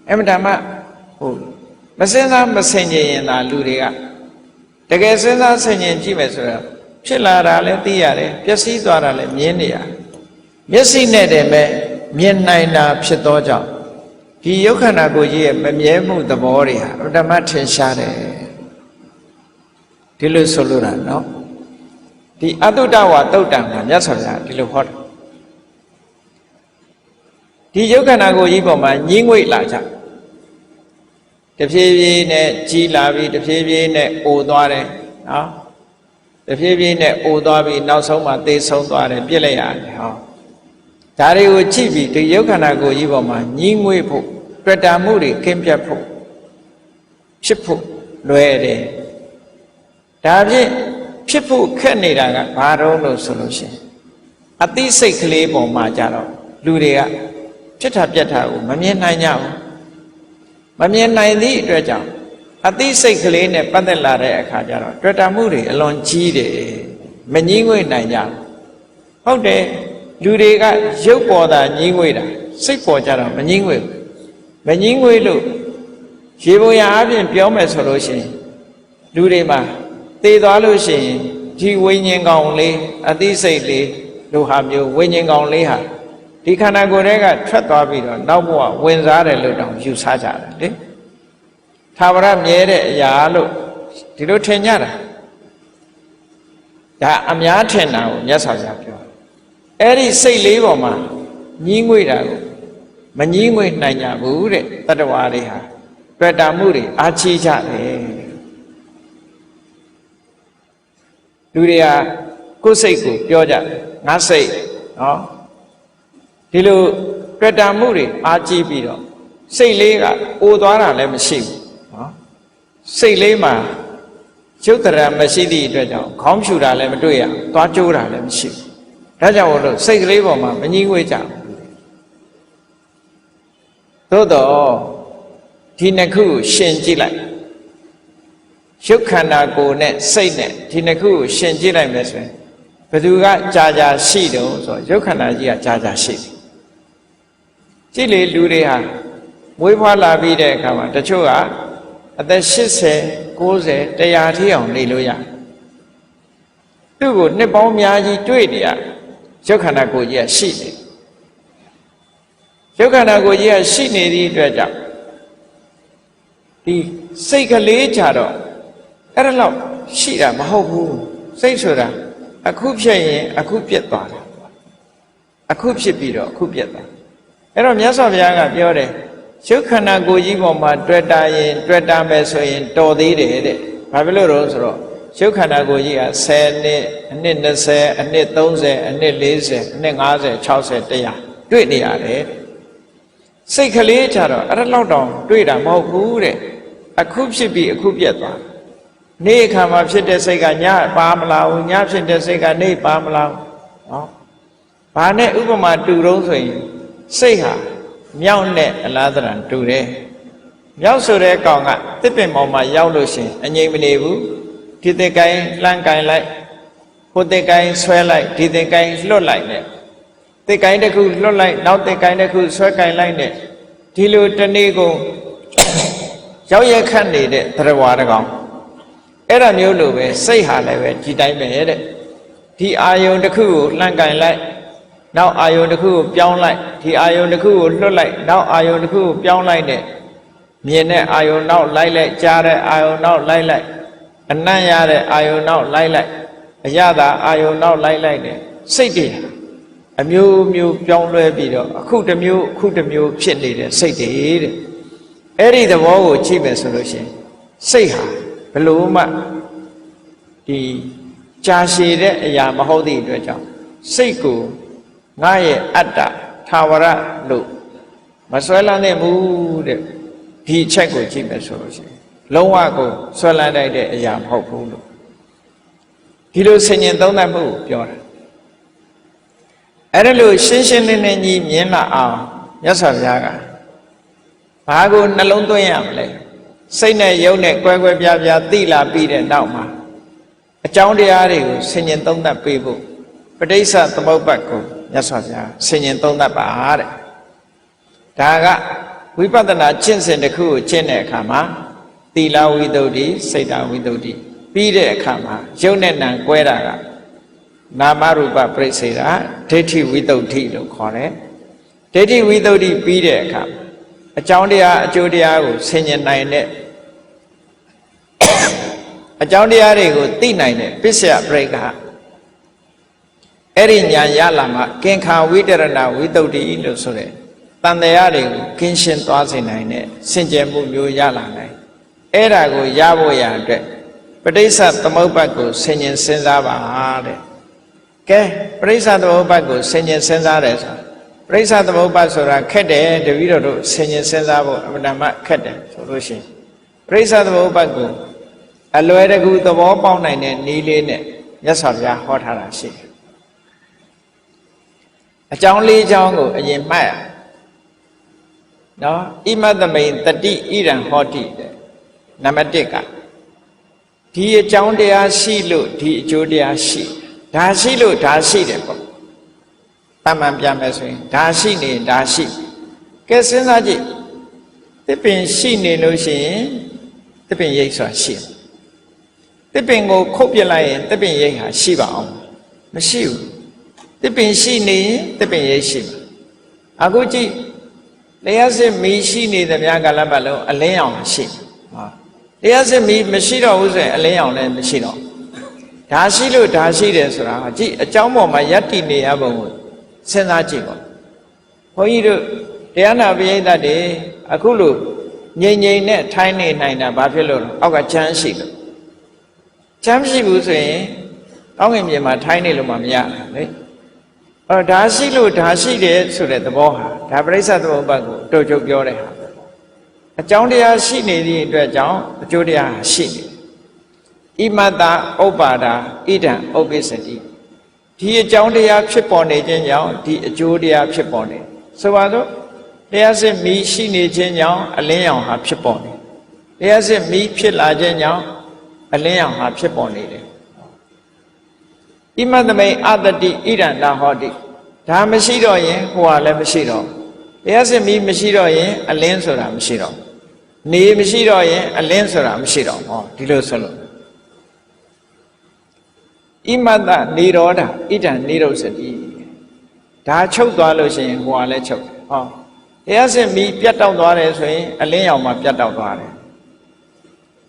အမှန်တမ်းမစင်စားမဆင်ခြင်ရင်သာလူတွေကတကယ်စဉ်းစားဆင်ခြင်ကြည့်မယ်ဆိုတော့ဖြစ်လာတာလည်းသိရတယ်ပျက်စီးသွားတာလည်းမြင်နေရတယ်မျက်စိနဲ့တည်းပဲမြင်နိုင်တာဖြစ်သောကြောင့်ဒီယုတ်ခန္ဓာကိုယ်ကြီးရဲ့မမြဲမှုသဘောတွေဟာဓမ္မထင်ရှားတယ်ဒီလိုဆိုလိုတာနော်ဒီအတုတဝါတုတ်တံမှာမြတ်စွာဘုရားဒီလိုဟောတယ်ဒီယုတ်ခန္ဓာကိုယ်ကြီးပေါ်မှာညှင်းငွေ့လာကြတဖြည်းဖြည်းနဲ့ကြီးလာပြီးတဖြည်းဖြည်းနဲ့အိုသွားတယ်နော် တဖြည်းဖြည်းနဲ့အိုသွားပြီးနောက်ဆုံးမှသေဆုံးသွားတယ်ပြစ်လိုက်ရတယ်ဟောဒါတွေကိုကြည့်ပြီးဒီယုတ်ခန္ဓာကိုယ်ကြီးပေါ်မှာညှိငွေ့ဖို့တွေ့တာမှုတွေကင်းပြတ်ဖို့ဖြစ်ဖို့လွယ်တယ်ဒါဖြင့်ဖြစ်ဖို့ခက်နေတာကဘာတော့လို့ဆိုလို့ရှိရင်အသိစိတ်ကလေးပေါ်မှာကြတော့လူတွေကဖြစ်တာပြတ်တာကိုမမြင်နိုင်ကြဘူးမမြင်နိုင်သည့်အတွက်ကြောင့်အသိစိတ်ကလေးနဲ့ပတ်သက်လာတဲ့အခါကျတော့တွေ့တာမှုတွေအလွန်ကြီးတယ်မငြင်းငွေ့နိုင်ကြဘူးဟုတ်တယ်လူတွေကရုပ်ပေါ်တာငြင်းငွေ့တာစိတ်ပေါ်ကြတော့မငြင်းငွေ့ဘူးမငြင်းငွေ့လို့ရေပေါ်ရာအပြင်ပြောမယ်ဆိုလို့ရှိရင်လူတွေမှာသေသွားလို့ရှိရင်ဒီဝိညာဉ်ကောင်လေးအသိစိတ်လေးလိုဟာမျိုးဝိညာဉ်ကောင်လေးဟာဒီခန္ဓာကိုယ်တွေကထွက်သွားပြီးတော့နောက်ဘဝဝင်စားတယ်လို့တောင်ယူဆကြတယ်လေသာဝရမြဲတဲ့အရာလို့ဒီလိုထင်ကြတာဒါအများထင်တာကိုမြတ်စွာဘုရားပြောအဲ့ဒီစိတ်လေးပေါ်မှာညှိငွေ့တာကိုမညှိငွေ့နိုင်ကြဘူးတဲ့တတ္တဝါတွေဟာတွေ့တာမှုတွေအားချီးကြတယ်လူတွေကကိုယ်စိတ်ကိုပြောကြငါစိတ်နော်ဒီလိုတွေ့တာမှုတွေအားကြီးပြီးတော့စိတ်လေးကအိုသွားတာလည်းမရှိဘူးနော်စိတ်လေးမှာရုပ်တရမရှိသည့်အတွက်ကြောင့်ခေါင်းဖြူတာလည်းမတွေ့ရသွားကြိုးတာလည်းမရှိဘူးဒါကြောင့်မို့လို့စိတ်ကလေးပေါ်မှာမငြင်းငွေ့ကြဘူးသို့တော့ဒီနှစ်ခုကိုရှင်ကြည့်လိုက်ရုပ်ခန္ဓာကိုယ်နဲ့စိတ်နဲ့ဒီနှစ်ခုကိုရှင်ကြည့်လိုက်မယ်ဆိုရင်ဘယ်သူကကြာကြာရှိတုံးဆိုရုပ်ခန္ဓာကြီးကကြာကြာရှိတယ်ကြည့်လေလူတွေဟာမွေးဖွားလာပြီးတဲ့အခါမှာတချို့ကအသက်80 90 100ထိအောင်နေလို့ရသူ့ကိုနှစ်ပေါင်းများကြီးတွေ့နေရရုပ်ခန္ဓာကိုယ်ကြီးကရှိနေရုပ်ခန္ဓာကိုယ်ကြီးကရှိနေသည့်အတွက်ကြောင့်ဒီစိတ်ကလေးကြတော့အဲ့ဒါလောက်ရှိတာမဟုတ်ဘူးစိတ်ဆိုတာအခုဖြစ်ရင်အခုပြတ်သွားတာအခုဖြစ်ပြီးတော့အခုပြတ်သွားအဲ့တော့မြတ်စွာဘုရားကပြောတယ်ရုပ်ခန္ဓာကိုယ်ကြီးပေါ်မှာတွေ့တာရင်တွေ့တာမယ်ဆိုရင်တော်သေးတယ်တဲ့ဘာဖြစ်လို့တော့ဆိုတော့ရုပ်ခန္ဓာကိုယ်ကြီးက10နှစ်အနှစ်20အနှစ်30အနှစ်40အနှစ်50 60 100တွေ့နေရတယ်စိတ်ကလေးကြတော့အဲ့ဒါလောက်တောင်တွေ့တာမဟုတ်ဘူးတဲ့အခုဖြစ်ပြီးအခုပြတ်သွားနေ့အခါမှာဖြစ်တဲ့စိတ်ကညပါမလားဘူးညဖြစ်တဲ့စိတ်ကနေပါမလားနော်ဘာနဲ့ဥပမာတူတော့ဆိုရင်စိတ်ဟာမြောက်နဲ့အလားတရံတူတယ်မြောက်ဆိုတဲ့ကောင်ကတစ်ပင်ပေါ်မှာရောက်လို့ရှိရင်အငြိမ်မနေဘူးဒီတစ်ကိုင်းလှမ်းကိုင်းလိုက်ဟိုတစ်ကိုင်းဆွဲလိုက်ဒီတစ်ကိုင်းလွတ်လိုက်နဲ့တစ်ကိုင်းတစ်ခုလွတ်လိုက်နောက်တစ်ကိုင်းတစ်ခုဆွဲကိုင်းလိုက်နဲ့ဒီလိုတနေ့ကုန်ရောက်ရခတ်နေတဲ့သရဝါတကောင်အဲ့ဒါမျိုးလိုပဲစိတ်ဟာလည်းပဲဒီတိုင်းပဲတဲ့ဒီအာယုံတစ်ခုကိုလှမ်းကိုင်းလိုက်နောက်အာယုံတစ်ခုကိုပြောင်းလိုက်ဒီအာယုံတစ်ခုကိုလွတ်လိုက်နောက်အာယုံတစ်ခုကိုပြောင်းလိုက်နဲ့မြင်တဲ့အာယုံနောက်လိုက်လိုက်ကြားတဲ့အာယုံနောက်လိုက်လိုက်အနံ့ရတဲ့အာယုံနောက်လိုက်လိုက်အရသာအာယုံနောက်လိုက်လိုက်နဲ့စိတ်တွေအမျိုးမျိုးပြောင်းလဲပြီးတော့အခုတစ်မျိုးအခုတစ်မျိုးဖြစ်နေတဲ့စိတ်တွေတဲ့အဲ့ဒီသဘောကိုကြည့်မယ်ဆိုလို့ရှိရင်စိတ်ဟာဘလို့မှဒီကြာရှည်တဲ့အရာမဟုတ်သည့်အတွက်ကြောင့်စိတ်ကိုငါရဲ့အတ္တသာဝရလို့မဆွဲလန်းနိုင်ဘူးတဲ့ဒီအချက်ကိုကြည့်မယ်ဆိုလို့ရှိရင်လုံးဝကိုဆွဲလန်းနိုင်တဲ့အရာမဟုတ်ဘူးလို့ဒီလိုဆင်ញင်သုံးသပ်မှုကိုပြောတာအဲ့ဒါလို့ရှင်းရှင်းလင်းလင်းကြီးမြင်လာအောင်မြတ်စွာဘုရားကဘာကိုနှလုံးသွင်းရမလဲစိတ်နဲ့ယုံနဲ့ကွဲကွဲပြားပြားသိလာပြီးတဲ့နောက်မှာအကြောင်းတရားတွေကိုဆင်ញင်သုံးသပ်ပေးဖို့ပဋိစ္စသမုပ္ပါဒ်ကိုမြတ်စွာဘုရားဆင်ញင်သုံးသပ်ပါတဲ့ဒါကဝိပဿနာကျင့်စဉ်တစ်ခုကိုကျင့်တဲ့အခါမှာသီလဝိသုဒ္ဓိစိတ်တဝိသုဒ္ဓိပြီးတဲ့အခါမှာယုံနဲ့နံကွဲတာကနာမရူပပရိစ္ဆေဒဒိဋ္ဌိဝိသုဒ္ဓိလို့ခေါ်တယ်ဒိဋ္ဌိဝိသုဒ္ဓိပြီးတဲ့အခါအကြောင်းတရားအကျိုးတရားကိုဆင်ញင်နိုင်တဲ့အကြောင်းတရားတွေကိုသိနိုင်တဲ့ပစ္စယပရိက္ခအဲ့ဒီညာရလာမှကင်္ခာဝိတရဏဝိသုဒ္ဓိလို့ဆိုတဲ့တန်တရားတွေကိုကင်းရှင်းသွားစေနိုင်တဲ့စင်ကြယ်မှုမျိုးရလာနိုင်အဲ့ဒါကိုရဖို့ရအတွက် ပဋိစ္စသမုပ္ပါဒ်ကိုဆင်ញင်စဉ်းစားပါတဲ့ကဲပဋိစ္စသမုပ္ပါဒ်ကိုဆင်ញင်စဉ်းစားတယ်ဆိုပဋိစ္စသမုပ္ပါဒ်ဆိုတာခက်တယ်တပည့်တော်တို့ဆင်ញင်စဉ်းစားဖို့အမှန်တမ်းခက်တယ်ဆိုလို့ရှိရင်ပဋိစ္စသမုပ္ပါဒ်ကိုအလွယ်တကူသဘောပေါက်နိုင်တဲ့နည်းလေးနဲ့မြတ်စွာဘုရားဟောထားတာရှိတယ်အကြောင်း၄အကြောင်းကိုအရင်မှတ်ရနော်ဣမတမိန်တတိဣရံဟောတိတဲ့နံပါတ်1ကဒီအကြောင်းတရားရှိလို့ဒီအကျိုးတရားရှိဒါရှိလို့ဒါရှိတယ်ပေါ့တမန်ပြမယ်ဆိုရင်ဒါရှိနေဒါရှိကဲစဉ်းစားကြည့်သစ်ပင်ရှိနေလို့ရှိရင်သစ်ပင်ရိပ်ဆိုတာရှိသစ်ပင်ကိုခုတ်ပြလိုက်ရင်သစ်ပင်ရိပ်ဟာရှိပါအောင်မရှိဘူးသစ်ပင်ရှိနေရင်သစ်ပင်ရိပ်ရှိမှာအခုကြည့်လျှက်စစ်မီးရှိနေတဲ့များကာလပတ်လုံးအလင်းရောင်ရှိဟာလျှက်စစ်မီးမရှိတော့ဘူးဆိုရင်အလင်းရောင်လည်းမရှိတော့ဒါရှိလို့ဒါရှိတယ်ဆိုတာကြည့်အကြောင်းပေါ်မှာယက်တည်နေရပုံကိုစဉ်းစားကြည့်ပါဘုန်းကြီးတို့တရားနာပရိသတ်တွေအခုလို့ငြိမ်ငြိမ်နဲ့ထိုင်းနေနိုင်တာဘာဖြစ်လို့လဲအောက်ကချမ်းရှိလို့ချမ်းရှိဘူးဆိုရင်တောင်းငင်မြေမှာထိုင်းနေလို့မှမရဘူးလေဒါရှိလို့ဒါရှိတယ်ဆိုတဲ့သဘောဟာဒါပရိစ္ဆသမုပ္ပါဒ်ကိုတို့ချုပ်ပြောတဲ့ဟာအကြောင်းတရားရှိနေသည့်အတွက်ကြောင့်အကျိုးတရားရှိနေဣမတ္တဥပ္ပါဒာဣဒံဥပ္ပစ္စတိဒီအကြောင်းတရားဖြစ်ပေါ်နေခြင်းကြောင့်ဒီအကျိုးတရားဖြစ်ပေါ်နေဆိုပါတော့တရားစစ်မီးရှိနေခြင်းကြောင့်အလင်းရောင်ဟာဖြစ်ပေါ်နေတရားစစ်မီးဖြစ်လာခြင်းကြောင့်အလင်းရောင်ဟာဖြစ်ပေါ်နေတယ်ဣမတ္တမိန်အတတိဣရံနာဟောတိဒါမရှိတော့ရင်ဟိုဟာလည်းမရှိတော့တရားစစ်မီးမရှိတော့ရင်အလင်းဆိုတာမရှိတော့နေမရှိတော့ရင်အလင်းဆိုတာမရှိတော့ဟောဒီလိုဆိုလို့ဣမတ္တနေရောဓဣဒံနေရုစတိဒါချုပ်သွားလို့ရှိရင်ဟိုဟာလည်းချုပ်ဟောတရားစစ်မီးပြတ်တောက်သွားတယ်ဆိုရင်အလင်းရောင်မှပြတ်တောက်သွားတယ်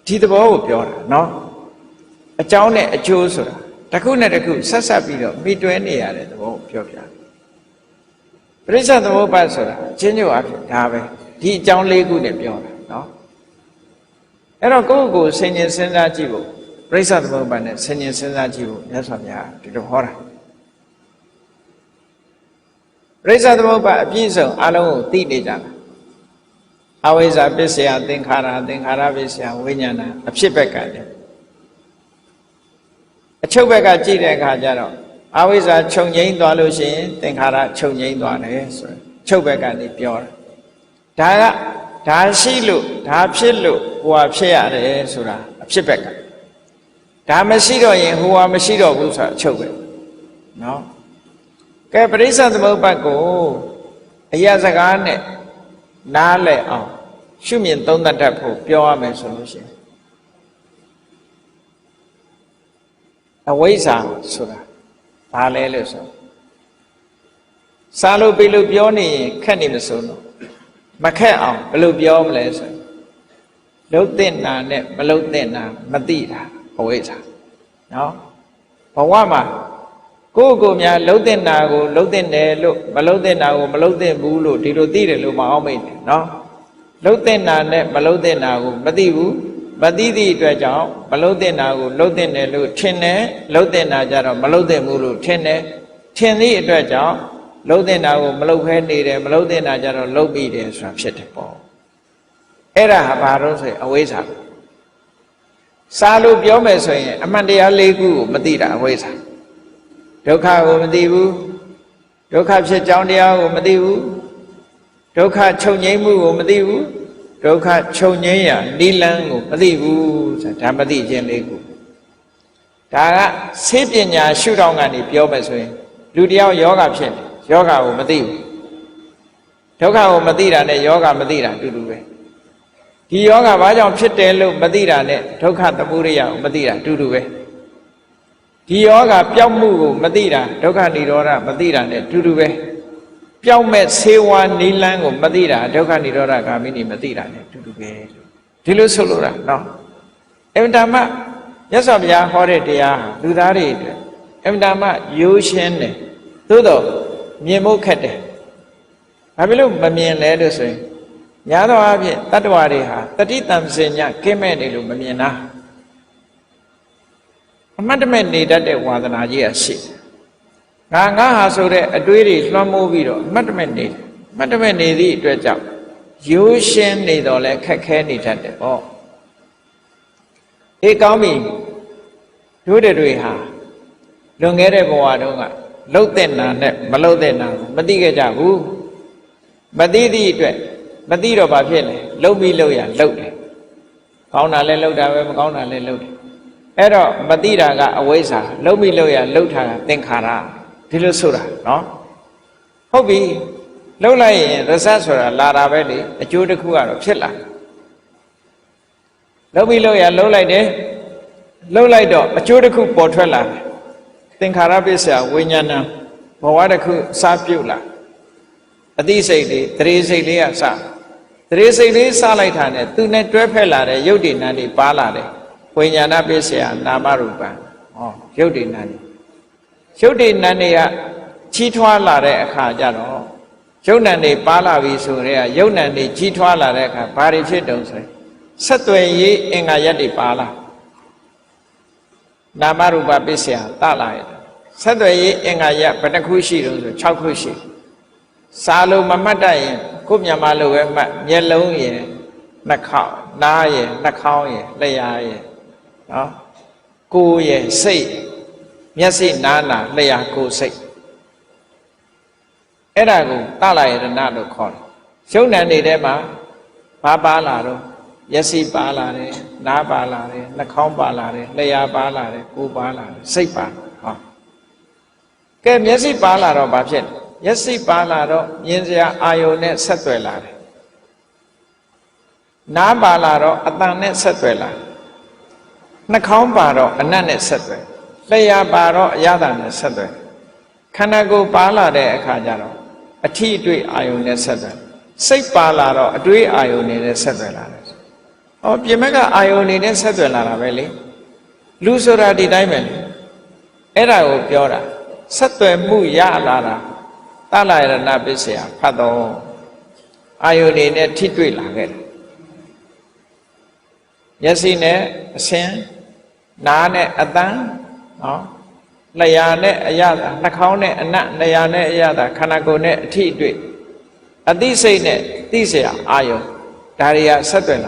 ဒီသဘောကိုပြောတာနော်အကြောင်းနဲ့အကျိုးဆိုတာတစ်ခုနဲ့တစ်ခုဆက်ဆက်ပြီးတော့မိတွဲနေရတဲ့သဘောကိုပြောပြပရိစ္ဆသမုပ္ပါဒ်ဆိုတာအချင်းချင်းအဖြစ်ဒါပဲဒီအကြောင်း၄ခုနဲ့ပြောတာနော်အဲ့တော့ကိုယ့်ကိုယ်ဆင်ញင်စဉ်းစားကြည့်ဖို့ပရိစ္ဆသမုပ္ပါဒ်နဲ့ဆင်ញင်စဉ်းစားကြည့်ဖို့မြတ်စွာဘုရားဒီလိုဟောတာပရိစ္ဆသမုပ္ပါဒ်အပြည့်စုံအလုံးကိုသိနေကြတာအဝိဇ္ဇာပစ္စယသင်္ခါရသင်္ခါရပစ္စယဝိညာဏအဖြစ်ဘက်ကတည်းအချုပ်ဘက်ကကြည့်တဲ့အခါကျတော့အဝိဇ္ဇာခြုံငိမ့်သွားလို့ရှိရင်သင်္ခါရခြုံငိမ့်သွားတယ်ဆိုရင်ချုပ်ဘက်ကနေပြောတာဒါရှိလို့ဒါဖြစ်လို့ဟိုဟာဖြစ်ရတယ်ဆိုတာအဖြစ်ဘက်ကဒါမရှိတော့ရင်ဟိုဟာမရှိတော့ဘူးဆိုတာအချုပ်ပဲနော်ကဲပရိစ္ဆသမုပ္ပါဒ်ကိုအရာစကားနဲ့နားလည်အောင်ရှုမြင်သုံးသပ်တတ်ဖို့ပြောရမယ်ဆိုလို့ရှိရင်အဝိဇ္ဇာဆိုတာဘာလဲလို့ဆိုစာလို့ပြီလို့ပြောနေရင်ခက်နေမစိုးတော့မခက်အောင်ဘယ်လိုပြောမလဲဆိုလှုပ်တဲ့နာနဲ့မလှုပ်တဲ့နာမသိတာအဝိဇ္ဇာနော်ဘဝမှာကိုယ့်ကိုယ်များလှုပ်တဲ့နာကိုလှုပ်တဲ့တယ်လို့မလှုပ်တဲ့နာကိုမလှုပ်တဲ့ဘူးလို့ဒီလိုသိတယ်လို့မအောင်မိတ်တယ်နော်လှုပ်တဲ့နာနဲ့မလှုပ်တဲ့နာကိုမသိဘူးမသိသည့်အတွက်ကြောင့်မလှုပ်တဲ့နာကိုလှုပ်တဲ့တယ်လို့ထင်တယ်လှုပ်တဲ့နာကြတော့မလှုပ်တဲ့ဘူးလို့ထင်တယ်ထင်သည့်အတွက်ကြောင့်လှုပ်တဲ့နာကိုမလှုပ်ဖဲနေတယ်မလှုပ်တဲ့နာကြတော့လှုပ်ပြီးတယ်ဆိုတာဖြစ်တယ်ပေါ့အဲ့ဒါဟာဘာလို့ဆိုရင်အဝိဇ္ဇာစာလို့ပြောမယ်ဆိုရင်အမှန်တရား၄ခုကိုမသိတာအဝိဇ္ဇာဒုက္ခကိုမသိဘူးဒုက္ခဖြစ်ကြောင်းတရားကိုမသိဘူးဒုက္ခချုပ်ငြိမ်းမှုကိုမသိဘူးဒုက္ခချုပ်ငြိမ်းရာနိလန်းကိုမသိဘူးဆိုတာဒါမသိခြင်း၄ခုဒါကဆေးပညာရှုထောင့်ကနေပြောမယ်ဆိုရင်လူတယောက်ယောဂဖြစ်တယ်ယောဂကိုမသိဘူးဒုက္ခကိုမသိတာနဲ့ယောဂမသိတာတူတူပဲဒီယောဂဘာကြောင့်ဖြစ်တယ်လို့မသိတာနဲ့ဒုက္ခသမုဒယကိုမသိတာတူတူပဲဒီယောဂပျောက်မှုကိုမသိတာဒုက္ခនិရောဓမသိတာနဲ့တူတူပဲပျောက်မဲ့ဆေးဝါးနိလန်းကိုမသိတာဒုက္ခនិရောဓဂါမိနိမသိတာနဲ့တူတူပဲဒီလိုဆိုလိုတာနော်အမှန်တမ်းမြတ်စွာဘုရားဟောတဲ့တရားဟာလူသားတွေအတွက်အမှန်တမ်းရိုးရှင်းတယ်သို့တော့မြင်ဖို့ခက်တယ်ဘာဖြစ်လို့မမြင်လဲလို့ဆိုရင်များသောအားဖြင့်တတ္တဝါတွေဟာတတိတံစင်ညကင်းမဲ့တယ်လို့မမြင်တာ အမှတ်တမဲ့နေတတ်တဲ့ဝါသနာကြီးကရှိငါဟာဆိုတဲ့အတွေးတွေလွှမ်းမိုးပြီးတော့အမှတ်တမဲ့နေအမှတ်တမဲ့နေသည့်အတွက်ကြောင့်ရိုးရှင်းနေတော့လဲခက်ခဲနေတတ်တယ်ပေါ့အေးကောင်းပြီတို့တွေဟာလွန်ခဲ့တဲ့ဘဝတုန်းကလှုပ်တဲ့နာနဲ့မလှုပ်တဲ့နာမသိခဲ့ကြဘူးမသိသည့်အတွက်မသိတော့ဘာဖြစ်လဲလှုပ်ပြီးလှုပ်ရလှုပ်တယ်ကောင်းတာလဲလှုပ်တာပဲမကောင်းတာလဲလှုပ်တယ်အဲ့တော့မသိတာကအဝိဇ္ဇာလှုပ်ပြီးလှုပ်ရလှုပ်တာကသင်္ခါရဒီလိုဆိုတာနော်ဟုတ်ပြီလှုပ်လိုက်ရင်ရစဆိုတာလာတာပဲလေအကျိုးတစ်ခုကတော့ဖြစ်လာလှုပ်ပြီးလှုပ်ရလှုပ်လိုက်တယ်လှုပ်လိုက်တော့အကျိုးတစ်ခုပေါ်ထွက်လာတယ်သင်္ခါရပစ္စယဝိညာဏဘဝတစ်ခုစပြုတ်လာအသိစိတ်လေးတရေစိတ်လေးကစတရေစိတ်လေးစလိုက်တာနဲ့သူနဲ့တွဲဖက်လာတဲ့ရုပ်တည်နာမ်တွေပါလာတယ်ဝိညာဏပစ္စယနာမရူပံဟောရုပ်တည်နာမ်တွေရုပ်တည်နာမ်တွေကချီးထွားလာတဲ့အခါကျတော့ရုပ်နာမ်တွေပါလာပြီဆိုတဲ့ကရုပ်နာမ်တွေချီးထွားလာတဲ့အခါဘာတွေဖြစ်တုံးဆိုရင်ဆက်သွယ်ရေးအင်္ဂါရက်တွေပါလာနာမရူပပစ္စယတလာရတယ်ဆက်သွယ်ရေးအင်္ဂါရက်ဘယ်နှခုရှိတုံးဆို6ခုရှိစာလုံးမမှတ်တတ်ရင်ကိုမြန်မာလိုပဲမှတ်မျက်လုံးရယ်နှာခေါင်းနားရယ်နှာခေါင်းရယ်လျှာရယ်နော်ကိုယ်ရယ်စိတ်မျက်စိနားနာလျှာကိုယ်စိတ်အဲ့ဒါကိုတလာယတနာလို့ခေါ်တယ်ရုပ်နာမ်တွေထဲမှာဘာပါလာတော့မျက်စိပါလာတယ်နားပါလာတယ်နှာခေါင်းပါလာတယ်လျှာပါလာတယ်ကိုယ်ပါလာတယ်စိတ်ပါဟောကဲမျက်စိပါလာတော့ဘာဖြစ်လဲမျက်စိပါလာတော့မြင်စရာအာယုန်နဲ့ဆက်သွယ်လာတယ်နားပါလာတော့အသံနဲ့ဆက်သွယ်လာတယ်နှာခေါင်းပါတော့အနတ်နဲ့ဆက်သွယ်လျှာပါတော့အရသာနဲ့ဆက်သွယ်ခန္ဓာကိုယ်ပါလာတဲ့အခါကျတော့အထီးအတွေ့အာယုန်နဲ့ဆက်သွယ်စိတ်ပါလာတော့အတွေ့အာယုန်နဲ့ဆက်သွယ်လာတယ်ဟောပြင်မဲ့ကအာယုန်နဲ့ဆက်သွယ်လာတာပဲလေလူဆိုတာဒီတိုင်းပဲလေအဲ့ဒါကိုပြောတာဆက်သွယ်မှုရလာတာတလာယရဏပစ္စယဖတ်တော့အာယုန်နဲ့ထိတွေ့လာခဲ့တယ်မျက်စိနဲ့အဆင်းနားနဲ့အသံနော်လျှာနဲ့အရသာနှာခေါင်းနဲ့အနတ်လျှာနဲ့အရသာခန္ဓာကိုယ်နဲ့အထိအတွေ့အသိစိတ်နဲ့သိเสียအာယုန်ဒါတွေကဆက်သွယ်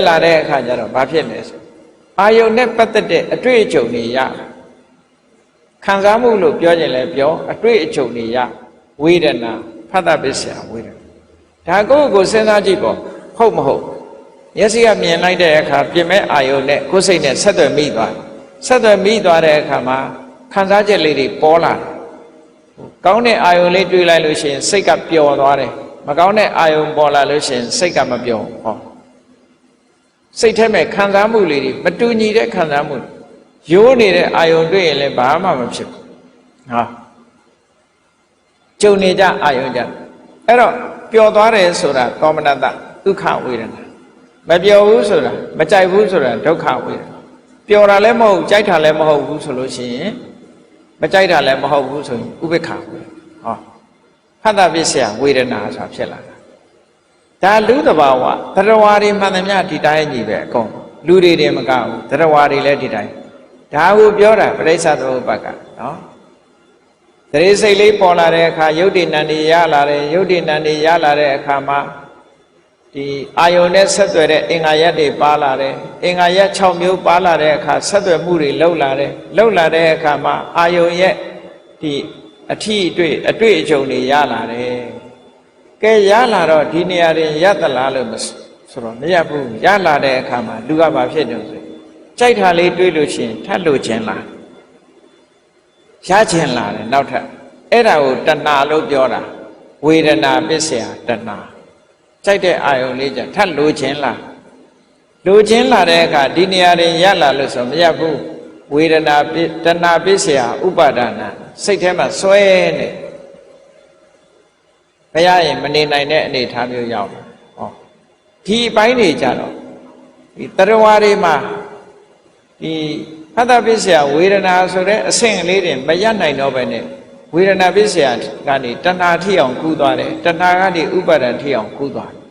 လာတဲ့အခါကျတော့ဘာဖြစ်လဲဆိုအာယုန်နဲ့ပတ်သက်တဲ့အတွေ့အကြုံတွေရခံစားမှုလို့ပြောရင်လည်းပြောအတွေ့အကြုံတွေရဝေဒနာဖတ်တာပစ္စယဝေဒနာဒါကိုယ့်ကိုယ်စဉ်းစားကြည့်ပေါ့ဟုတ်မဟုတ်မျက်စိကမြင်လိုက်တဲ့အခါပြင်မဲ့အာယုန်နဲ့ကိုယ်စိတ်နဲ့ဆက်သွယ်မိသွားတဲ့အခါမှာခံစားချက်လေးတွေပေါ်လာတယ်ကောင်းတဲ့အာယုန်လေးတွေ့လိုက်လို့ရှိရင်စိတ်ကပျော်သွားတယ်မကောင်းတဲ့အာယုန်ပေါ်လာလို့ရှိရင်စိတ်ကမပျော်ဟောစိတ်ထဲမှာခံစားမှုလေးတွေမတူညီတဲ့ခံစားမှုရိုးနေတဲ့အာယုန်တွေ့ရင်လည်းဘာမှမဖြစ်ဘူးဟာကြုံနေကြအာယုန်ကြအဲ့တော့ပျော်သွားတယ်ဆိုတာသောမနတဒုက္ခဝေဒနာမပျော်ဘူးဆိုတာမကြိုက်ဘူးဆိုတာဒုက္ခဝေဒနာပျော်တာလည်းမဟုတ်ကြိုက်တာလည်းမဟုတ်ဘူးဆိုလို့ရှိရင်မကြိုက်တာလည်းမဟုတ်ဘူးဆိုရင်ဥပေက္ခဝေဒနာဟောဖတ်တာပစ္စယဝေဒနာဆိုတာဖြစ်လာတာဒါလူတဘာဝသတ္တဝါတွေမှန်သမျှဒီတိုင်းကြီးပဲအကုန်လူတွေတင်မကဘူးသတ္တဝါတွေလည်းဒီတိုင်းဒါကိုပြောတာပရိစ္ဆသမုပ္ပါကနော်သရေစိတ်လေးပေါ်လာတဲ့အခါယုတ်တိနန္ဒီရလာတယ်ယုတ်တိနန္ဒီရလာတဲ့အခါမှာဒီအာယုန်နဲ့ဆက်သွယ်တဲ့အင်္ဂါရက်တွေပါလာတယ်အင်္ဂါရက်6မျိုးပါလာတဲ့အခါဆက်သွယ်မှုတွေလှုပ်လာတဲ့အခါမှာအာယုန်ရဲ့ဒီအထီးအတွေ့အကြုံတွေရလာတယ်ကဲရလာတော့ဒီနေရာတွေရသလားလို့ဆိုတော့မရဘူးရလာတဲ့အခါမှာလူကဘာဖြစ်တယ်ဆိုကြိုက်တာလေးတွေးလို့ရှိရင်ထပ်လို့ခြင်းလားရခြင်းလားတဲ့နောက်ထပ်အဲ့ဒါကိုတဏှာလို့ပြောတာဝေဒနာပစ္စယတဏှာကြိုက်တဲ့အာယုန်လေးကြထပ်လိုခြင်းလားလိုခြင်းလာတဲ့အခါဒီနေရာတွေရလာလို့ဆိုမရဘူးဝေဒနာတဏှာပစ္စယဥပါဒနာစိတ်ထဲမှာစွဲနေဘုရားရင်မနေနိုင်တဲ့အနေအထားမျိုးရောက်တယ်ဟောဒီအပိုင်းတွေကြတော့ဒီတရဝါတွေမှာဒီဖတ်တာပစ္စယဝေဒနာဆိုတဲ့အဆင့်ကလေးတွေမရနိုင်တော့ပဲနဲ့ဝေဒနာပစ္စယကနေတဏှာထိအောင်ကူးသွားတယ်တဏှာကနေဥပါဒံထိအောင်ကူးသွားတယ်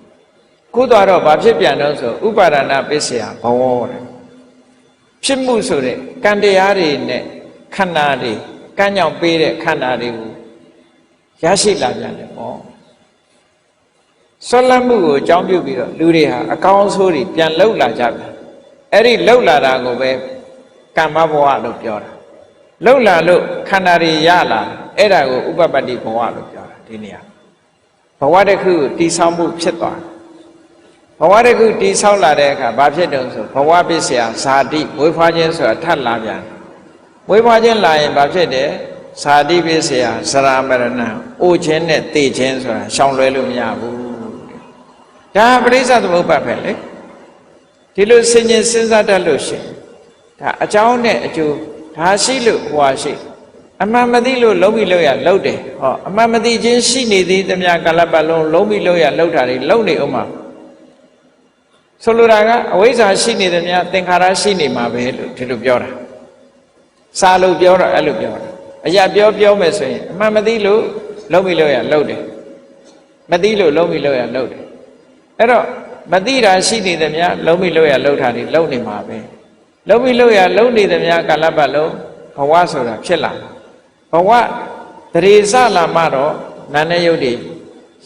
ကူးသွားတော့ဘာဖြစ်ပြန်တော့ဆိုဥပါဒနာပစ္စယဘဝတဲ့ ဖြစ်မှုဆိုတဲ့ကံတရားတွေနဲ့ခန္ဓာတွေကံကြောင့်ပေးတဲ့ခန္ဓာတွေကိုရရှိလာပြန်တယ်ပေါ့ဆွလတ်မှုကိုအကြောင်းပြုပြီးတော့လူတွေဟာအကောင်းဆိုးတွေပြန်လှုပ်လာကြတယ်အဲ့ဒီလှုပ်လာတာကိုပဲကမ္မဘဝလို့ပြောတာလှုပ်လာလို့ခန္ဓာတွေရလာအဲ့ဒါကိုဥပပတ္တိဘဝလို့ပြောတာဒီနေရာဘဝတစ်ခုကိုတည်ဆောက်မှုဖြစ်သွားဘဝတစ်ခုတည်ဆောက်လာတဲ့အခါဘာဖြစ်တုံးဆိုဘဝပစ္စယဇာတိမွေးဖွားခြင်းဆိုတာထပ်လာပြန်မွေးဖွားခြင်းလာရင်ဘာဖြစ်တယ်ဇာတိပစ္စယဇရာမရဏအိုခြင်းနဲ့တေခြင်းဆိုတာရှောင်လွဲလို့မရဘူးဒါပရိစ္ဆသမုပ္ပါဒ်ပဲလေဒီလိုဆင်ញင်စဉ်းစားတတ်လို့ရှိရင်ဒါအကြောင်းနဲ့အကျိုးဒါရှိလို့ဟွာရှိအမှန်မသိလို့လုံးပြီးလို့ရလုံးတယ်ဟောအမှန်မသိခြင်းရှိနေသည်တမကာလပတ်လုံးလုံးပြီးလို့ရလုံးတာတွေလုံးနေအောင်မှာဆိုလိုတာကအဝိဇ္ဇာရှိနေသည်များသင်္ခါရရှိနေမှာပဲလို့ဒီလိုပြောတာစာလို့ပြောတော့အဲ့လိုပြောတာအရာပြောမယ်ဆိုရင်အမှန်မသိလို့လုံးပြီးလို့ရလုံးတယ်မသိလို့လုံးပြီးလို့ရလုံးတယ်အဲ့တော့မသိတာရှိနေသည်များလုံးပြီးလို့ရလုံးတာတွေလုံးနေမှာပဲလုံးပြီးလို့ရလုံးနေသည်များကာလပတ်လုံးဘဝဆိုတာဖြစ်လာဘဝတရေစလာမှတော့နာနဲ့ယုတ်တွေ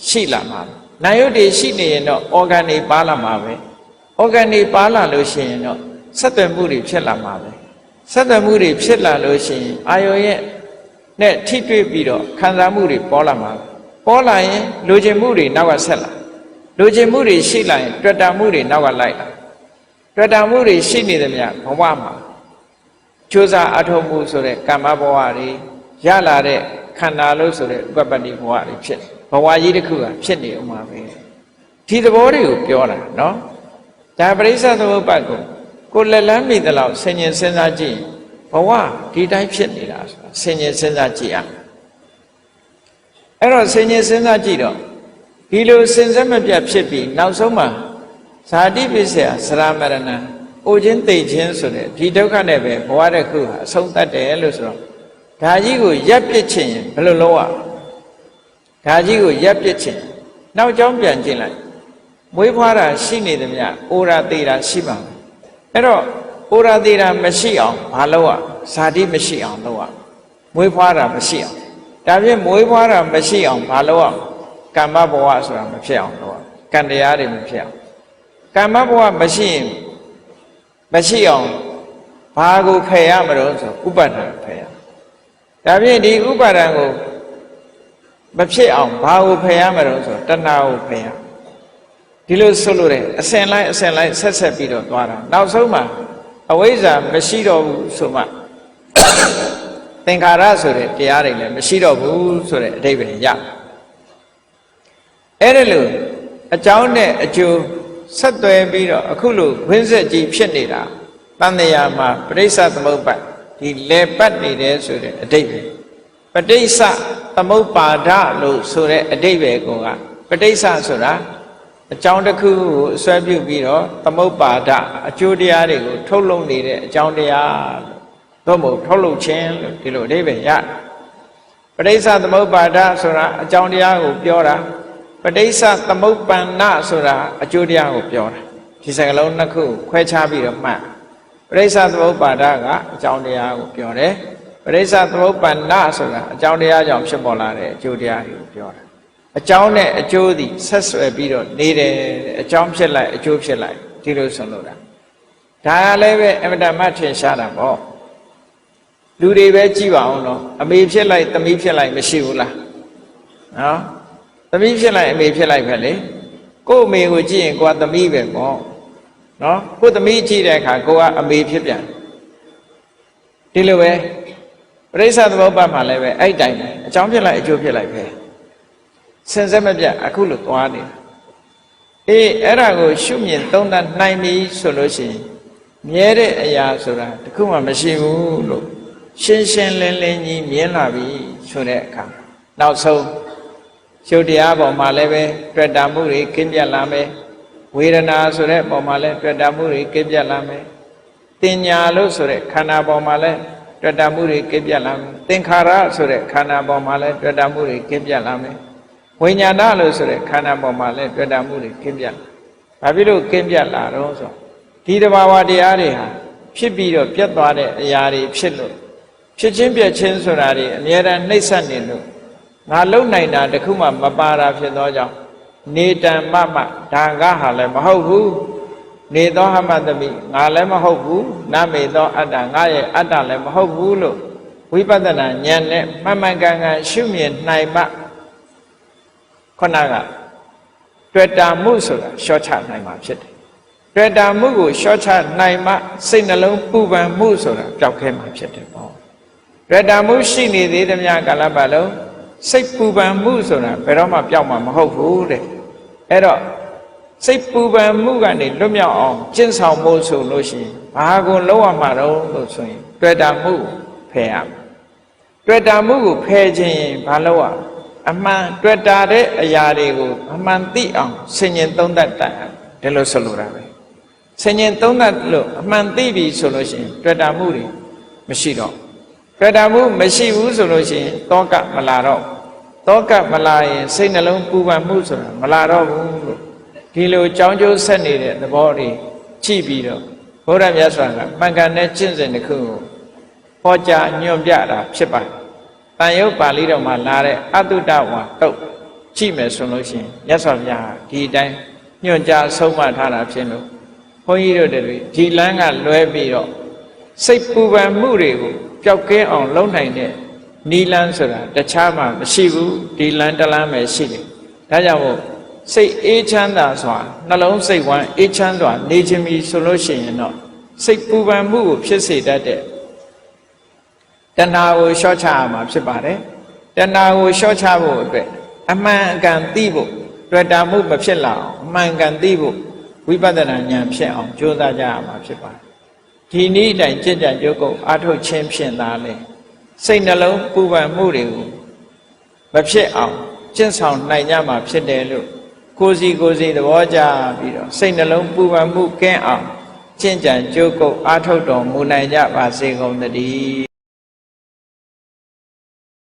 ရှိလာမှာနာယုတ်တွေရှိနေရင်တော့အော်ဂန်တွေပါလာမှာပဲအော်ဂန်တွေပါလာလို့ရှိရင်တော့ဆက်သွယ်မှုတွေဖြစ်လာမှာပဲဆက်သွယ်မှုတွေဖြစ်လာလို့ရှိရင်အာယုံရဲ့နဲ့ထိတွေ့ပြီးတော့ခံစားမှုတွေပေါ်လာမှာပေါ်လာရင်လိုချင်မှုတွေနောက်ကဆက်လာလိုချင်မှုတွေရှိလာရင်တွေ့တာမှုတွေနောက်ကလိုက်လာတွေ့တာမှုတွေရှိနေသည်များဘဝမှာကြိုးစားအထောက်မှုဆိုတဲ့ကမ္မဘဝတွေရလာတဲ့ခန္ဓာလို့ဆိုတဲ့ဥပပတ္တိဘဝတွေဖြစ်ဘဝကြီးတစ်ခုကဖြစ်နေအောင်ပါပဲဒီသဘောတွေကိုပြောတာနော်ဒါပရိစ္ဆသမုပ္ပါဒ်ကိုလက်လန်းမိသလောက်ဆင်ញင်စဉ်းစားကြည့်ဘဝဒီတိုင်းဖြစ်နေတာဆိုတာဆင်ញင်စဉ်းစားကြည့်အောင်အဲ့တော့ဆင်ញင်စဉ်းစားကြည့်တော့ဒီလိုစင်စစ်မပြတ်ဖြစ်ပြီးနောက်ဆုံးမှာဇာတိပစ္စယသရမရဏအိုခြင်းသိခြင်းဆိုတဲ့ဒီဒုက္ခနဲ့ပဲဘဝတစ်ခုဟာအဆုံးသတ်တယ်လို့ဆိုတော့ဒါကြီးကိုရပ်ပစ်ခြင်းဘယ်လိုလုပ်ရဒါကြီးကိုရပ်ပစ်ခြင်းနောက်ကြောင်းပြန်ကျင်လိုက်မွေးဖွားတာရှိနေသမျှအိုရာသေးတာရှိပါမယ်အဲ့တော့အိုရာသေးတာမရှိအောင်ဘာလုပ်ရဇာတိမရှိအောင်လုပ်ရမွေးဖွားတာမရှိအောင်ဒါဖြင့်မွေးဖွားတာမရှိအောင်ဘာလုပ်ရကမ္မဘဝဆိုတာမဖြစ်အောင်လုပ်ရကံတရားတွေမဖြစ်အောင်ကမ္မဘဝမရှိရင်မရှိအောင်ဘာကိုဖယ်ရမလို့ဆိုဥပါဒံဖယ်ရဒါဖြင့်ဒီဥပါဒံကိုမဖြစ်အောင်ဘာကိုဖယ်ရမလို့ဆိုတဏှာကိုဖယ်ရဒီလိုဆိုလို့တယ်အစဉ်လိုက်ဆက်ပြီးတော့သွားတာနောက်ဆုံးမှာအဝိဇ္ဇာမရှိတော့ဘူးဆိုမှသင်္ခါရဆိုတဲ့တရားတွေလည်းမရှိတော့ဘူးဆိုတဲ့အဓိပ္ပာယ်ရအဲ့ဒါလို့အကြောင်းနဲ့အကျိုးဆက်သွယ်ပြီးတော့အခုလိုဝိဇ္ဇာကြီးဖြစ်နေတာတန်တရားမှာပဋိစ္စသမုပ္ပါဒ်ဒီလေပတ်နေတယ်ဆိုတဲ့အဓိပ္ပာယ်ပဋိစ္စသမုပ္ပါဒလို့ဆိုတဲ့အဓိပ္ပာယ်ကပဋိစ္စဆိုတာအကြောင်းတစ်ခုကိုအစွဲပြုပြီးတော့သမုပ္ပါဒအကျိုးတရားတွေကိုထုတ်လုပ်နေတဲ့အကြောင်းတရားလို့သို့မဟုတ်ထုတ်လုပ်ခြင်းလို့ဒီလိုအဓိပ္ပာယ်ရပဋိစ္စသမုပ္ပါဒဆိုတာအကြောင်းတရားကိုပြောတာပဋိစ္စသမုပ္ပန္နဆိုတာအကျိုးတရားကိုပြောတာဒီစကားလုံးနှစ်ခုခွဲခြားပြီးတော့မှတ်ပဋိစ္စသမုပ္ပါဒကအကြောင်းတရားကိုပြောတယ်ပဋိစ္စသမုပ္ပန္နဆိုတာအကြောင်းတရားကြောင့်ဖြစ်ပေါ်လာတဲ့အကျိုးတရားတွေကိုပြောတာအကြောင်းနဲ့အကျိုးသည်ဆက်ဆွယ်ပြီးတော့နေတယ်အကြောင်းဖြစ်လိုက်အကျိုးဖြစ်လိုက်ဒီလိုဆိုလို့တာဒါကလည်းပဲအမတမထင်ရှားတာပေါ့လူတွေပဲကြည့်ပါအောင်တော့အမေဖြစ်လိုက်သမီးဖြစ်လိုက်မရှိဘူးလားနော်သမီးဖြစ်လိုက်အမေဖြစ်လိုက်ပဲလေကို့အမေကိုကြည့်ရင်ကိုကသမီးပဲပေါ့နော်ကို့သမီးကြည့်တဲ့အခါကိုကအမေဖြစ်ပြန်ဒီလိုပဲပရိစ္ဆသမုပ္ပါဒ်မှာလည်းပဲအဲ့တိုင်းပဲအကြောင်းဖြစ်လိုက်အကျိုးဖြစ်လိုက်ပဲစင်စစ်မပြတ်အခုလိုသွားနေတာအေးအဲ့ဒါကိုရှုမြင်သုံးသပ်နိုင်ပြီဆိုလို့ရှိရင်မြဲတဲ့အရာဆိုတာတခုမှမရှိဘူးလို့ရှင်းရှင်းလင်းလင်းကြီးမြင်လာပြီဆိုတဲ့အခါနောက်ဆုံးရှုတရားပေါ်မှာလည်းပဲတွေ့တာမှုတွေကင်းပြတ်လာမယ်ဝေဒနာဆိုတဲ့ပေါ်မှာလည်းတွေ့တာမှုတွေကင်းပြတ်လာမယ်တင်ညာလို့ဆိုတဲ့ခန္ဓာပေါ်မှာလည်းတွေ့တာမှုတွေကင်းပြတ်လာမယ်သင်္ခါရဆိုတဲ့ခန္ဓာပေါ်မှာလည်းတွေ့တာမှုတွေကင်းပြတ်လာမယ်ဝိညာဏလို့ဆိုတဲ့ခန္ဓာပေါ်မှာလည်းတွေ့တာမှုတွေကင်းပြတ်လာဘာဖြစ်လို့ကင်းပြတ်လာတော့ဆိုဒီတဘာဝတရားတွေဟာ ဖြစ်ပြီးတော့ပြတ်သွားတဲ့အရာတွေဖြစ်လို့ဖြစ်ချင်းပြတ်ချင်းဆိုတာတွေအများအားနှိမ့်ဆက်နေလို့ငါလုံနိုင်တာတခုမှမပါတာဖြစ်သောကြောင့်နေတံမမဒါကဟာလည်းမဟုတ်ဘူးနေသောဟမတမိငါလည်းမဟုတ်ဘူးနမေသောအတ္တငါရဲ့အတ္တလည်းမဟုတ်ဘူးလို့ဝိပဿနာဉာဏ်နဲ့မှန်မှန်ကန်ကန်ရှုမြင်နိုင်မှခုနကတွေ့တာမှုဆိုတာရှော့ချနိုင်မှာဖြစ်တယ်တွေ့တာမှုကိုရှော့ချနိုင်မှစိတ်နှလုံးပူပန်မှုဆိုတာပျောက်ခဲမှာဖြစ်တယ်ပေါ့တွေ့တာမှုရှိနေသေးသမျှကာလပတ်လုံးစိတ်ပူပန်မှုဆိုတာဘယ်တော့မှပျောက်မှာမဟုတ်ဘူးတဲ့အဲ့တော့စိတ်ပူပန်မှုကနေလွတ်မြောက်အောင်ကျင့်ဆောင်ဖို့ဆိုလို့ရှိရင်ဘာကိုလုံးဝမှာတော့လို့ဆိုရင်တွေ့တာမှုဖယ်ရမယ်တွေ့တာမှုကိုဖယ်ခြင်းရင်ဘာလို့อ่ะအမှန်တွေ့တာတဲ့အရာတွေကိုအမှန်သိအောင်ဆင်ញင်သုံးသပ်တတ်တယ်လို့ဆိုလိုတာပဲဆင်ញင်သုံးသပ်လို့အမှန်သိပြီဆိုလို့ရှိရင်တွေ့တာမှုတွေမရှိတော့တွေ့တာမှုမရှိဘူးဆိုလို့ရှိရင်တောကမလာတော့တောကမလာရင်စိတ်နှလုံးပူပန်မှုဆိုတာမလာတော့ဘူးလို့ဒီလိုကြောင်းကျိုးဆက်နေတဲ့သဘောတွေကြည့်ပြီးတော့ဘုရားမြတ်စွာကမှန်ကန်တဲ့ကျင့်စဉ်တစ်ခုကိုဟောကြားညွှန်ပြတာဖြစ်ပါတယ်။တန်ရုပ်ပါဠိတော်မှာလာတဲ့အတုတဝါတုတ်ကြည့်မယ်ဆိုလို့ရှိရင်မြတ်စွာဘုရားဒီအတိုင်းညွှန်ကြားဆုံးမထားတာဖြစ်လို့ဘုန်းကြီးတို့တွေဒီလမ်းကလွဲပြီးတော့စိတ်ပူပန်မှုတွေကိုပျောက်ကင်းအောင်လုပ်နိုင်တဲ့နီလန်းဆိုတာတခြားမှမရှိဘူးဒီလမ်းတစ်လမ်းပဲရှိတယ်။ဒါကြောင့်မို့စိတ်အေးချမ်းသာစွာနှလုံးစိတ်ဝမ်းအေးချမ်းစွာနေခြင်းပြီဆိုလို့ရှိရင်တော့စိတ်ပူပန်မှုကိုဖြစ်စေတတ်တဲ့တဏှာကိုလျှော့ချရမှာဖြစ်ပါတယ်တဏှာကိုလျှော့ချဖို့အတွက်အမှန်အကန်သိဖို့တွေ့တာမှုမဖြစ်လာအောင်အမှန်ကန်သိဖို့ဝိပဿနာဉာဏ်ဖြစ်အောင်ကြိုးစားကြရမှာဖြစ်ပါတယ်ဒီနည်းတိုင်းကြင်ကြံကြုတ်ကုတ်အားထုတ်ခြင်းဖြင့်သာလေစိတ်နှလုံးပူပန်မှုတွေကိုမဖြစ်အောင်ကျင့်ဆောင်နိုင်ကြမှာဖြစ်တယ်လို့ကိုယ်စီသဘောကျပြီးတော့စိတ်နှလုံးပူပန်မှုကင်းအောင်ကျင့်ကြံကြိုးကုတ်အားထုတ်တော်မူနိုင်ကြပါစေကုန်သတည်း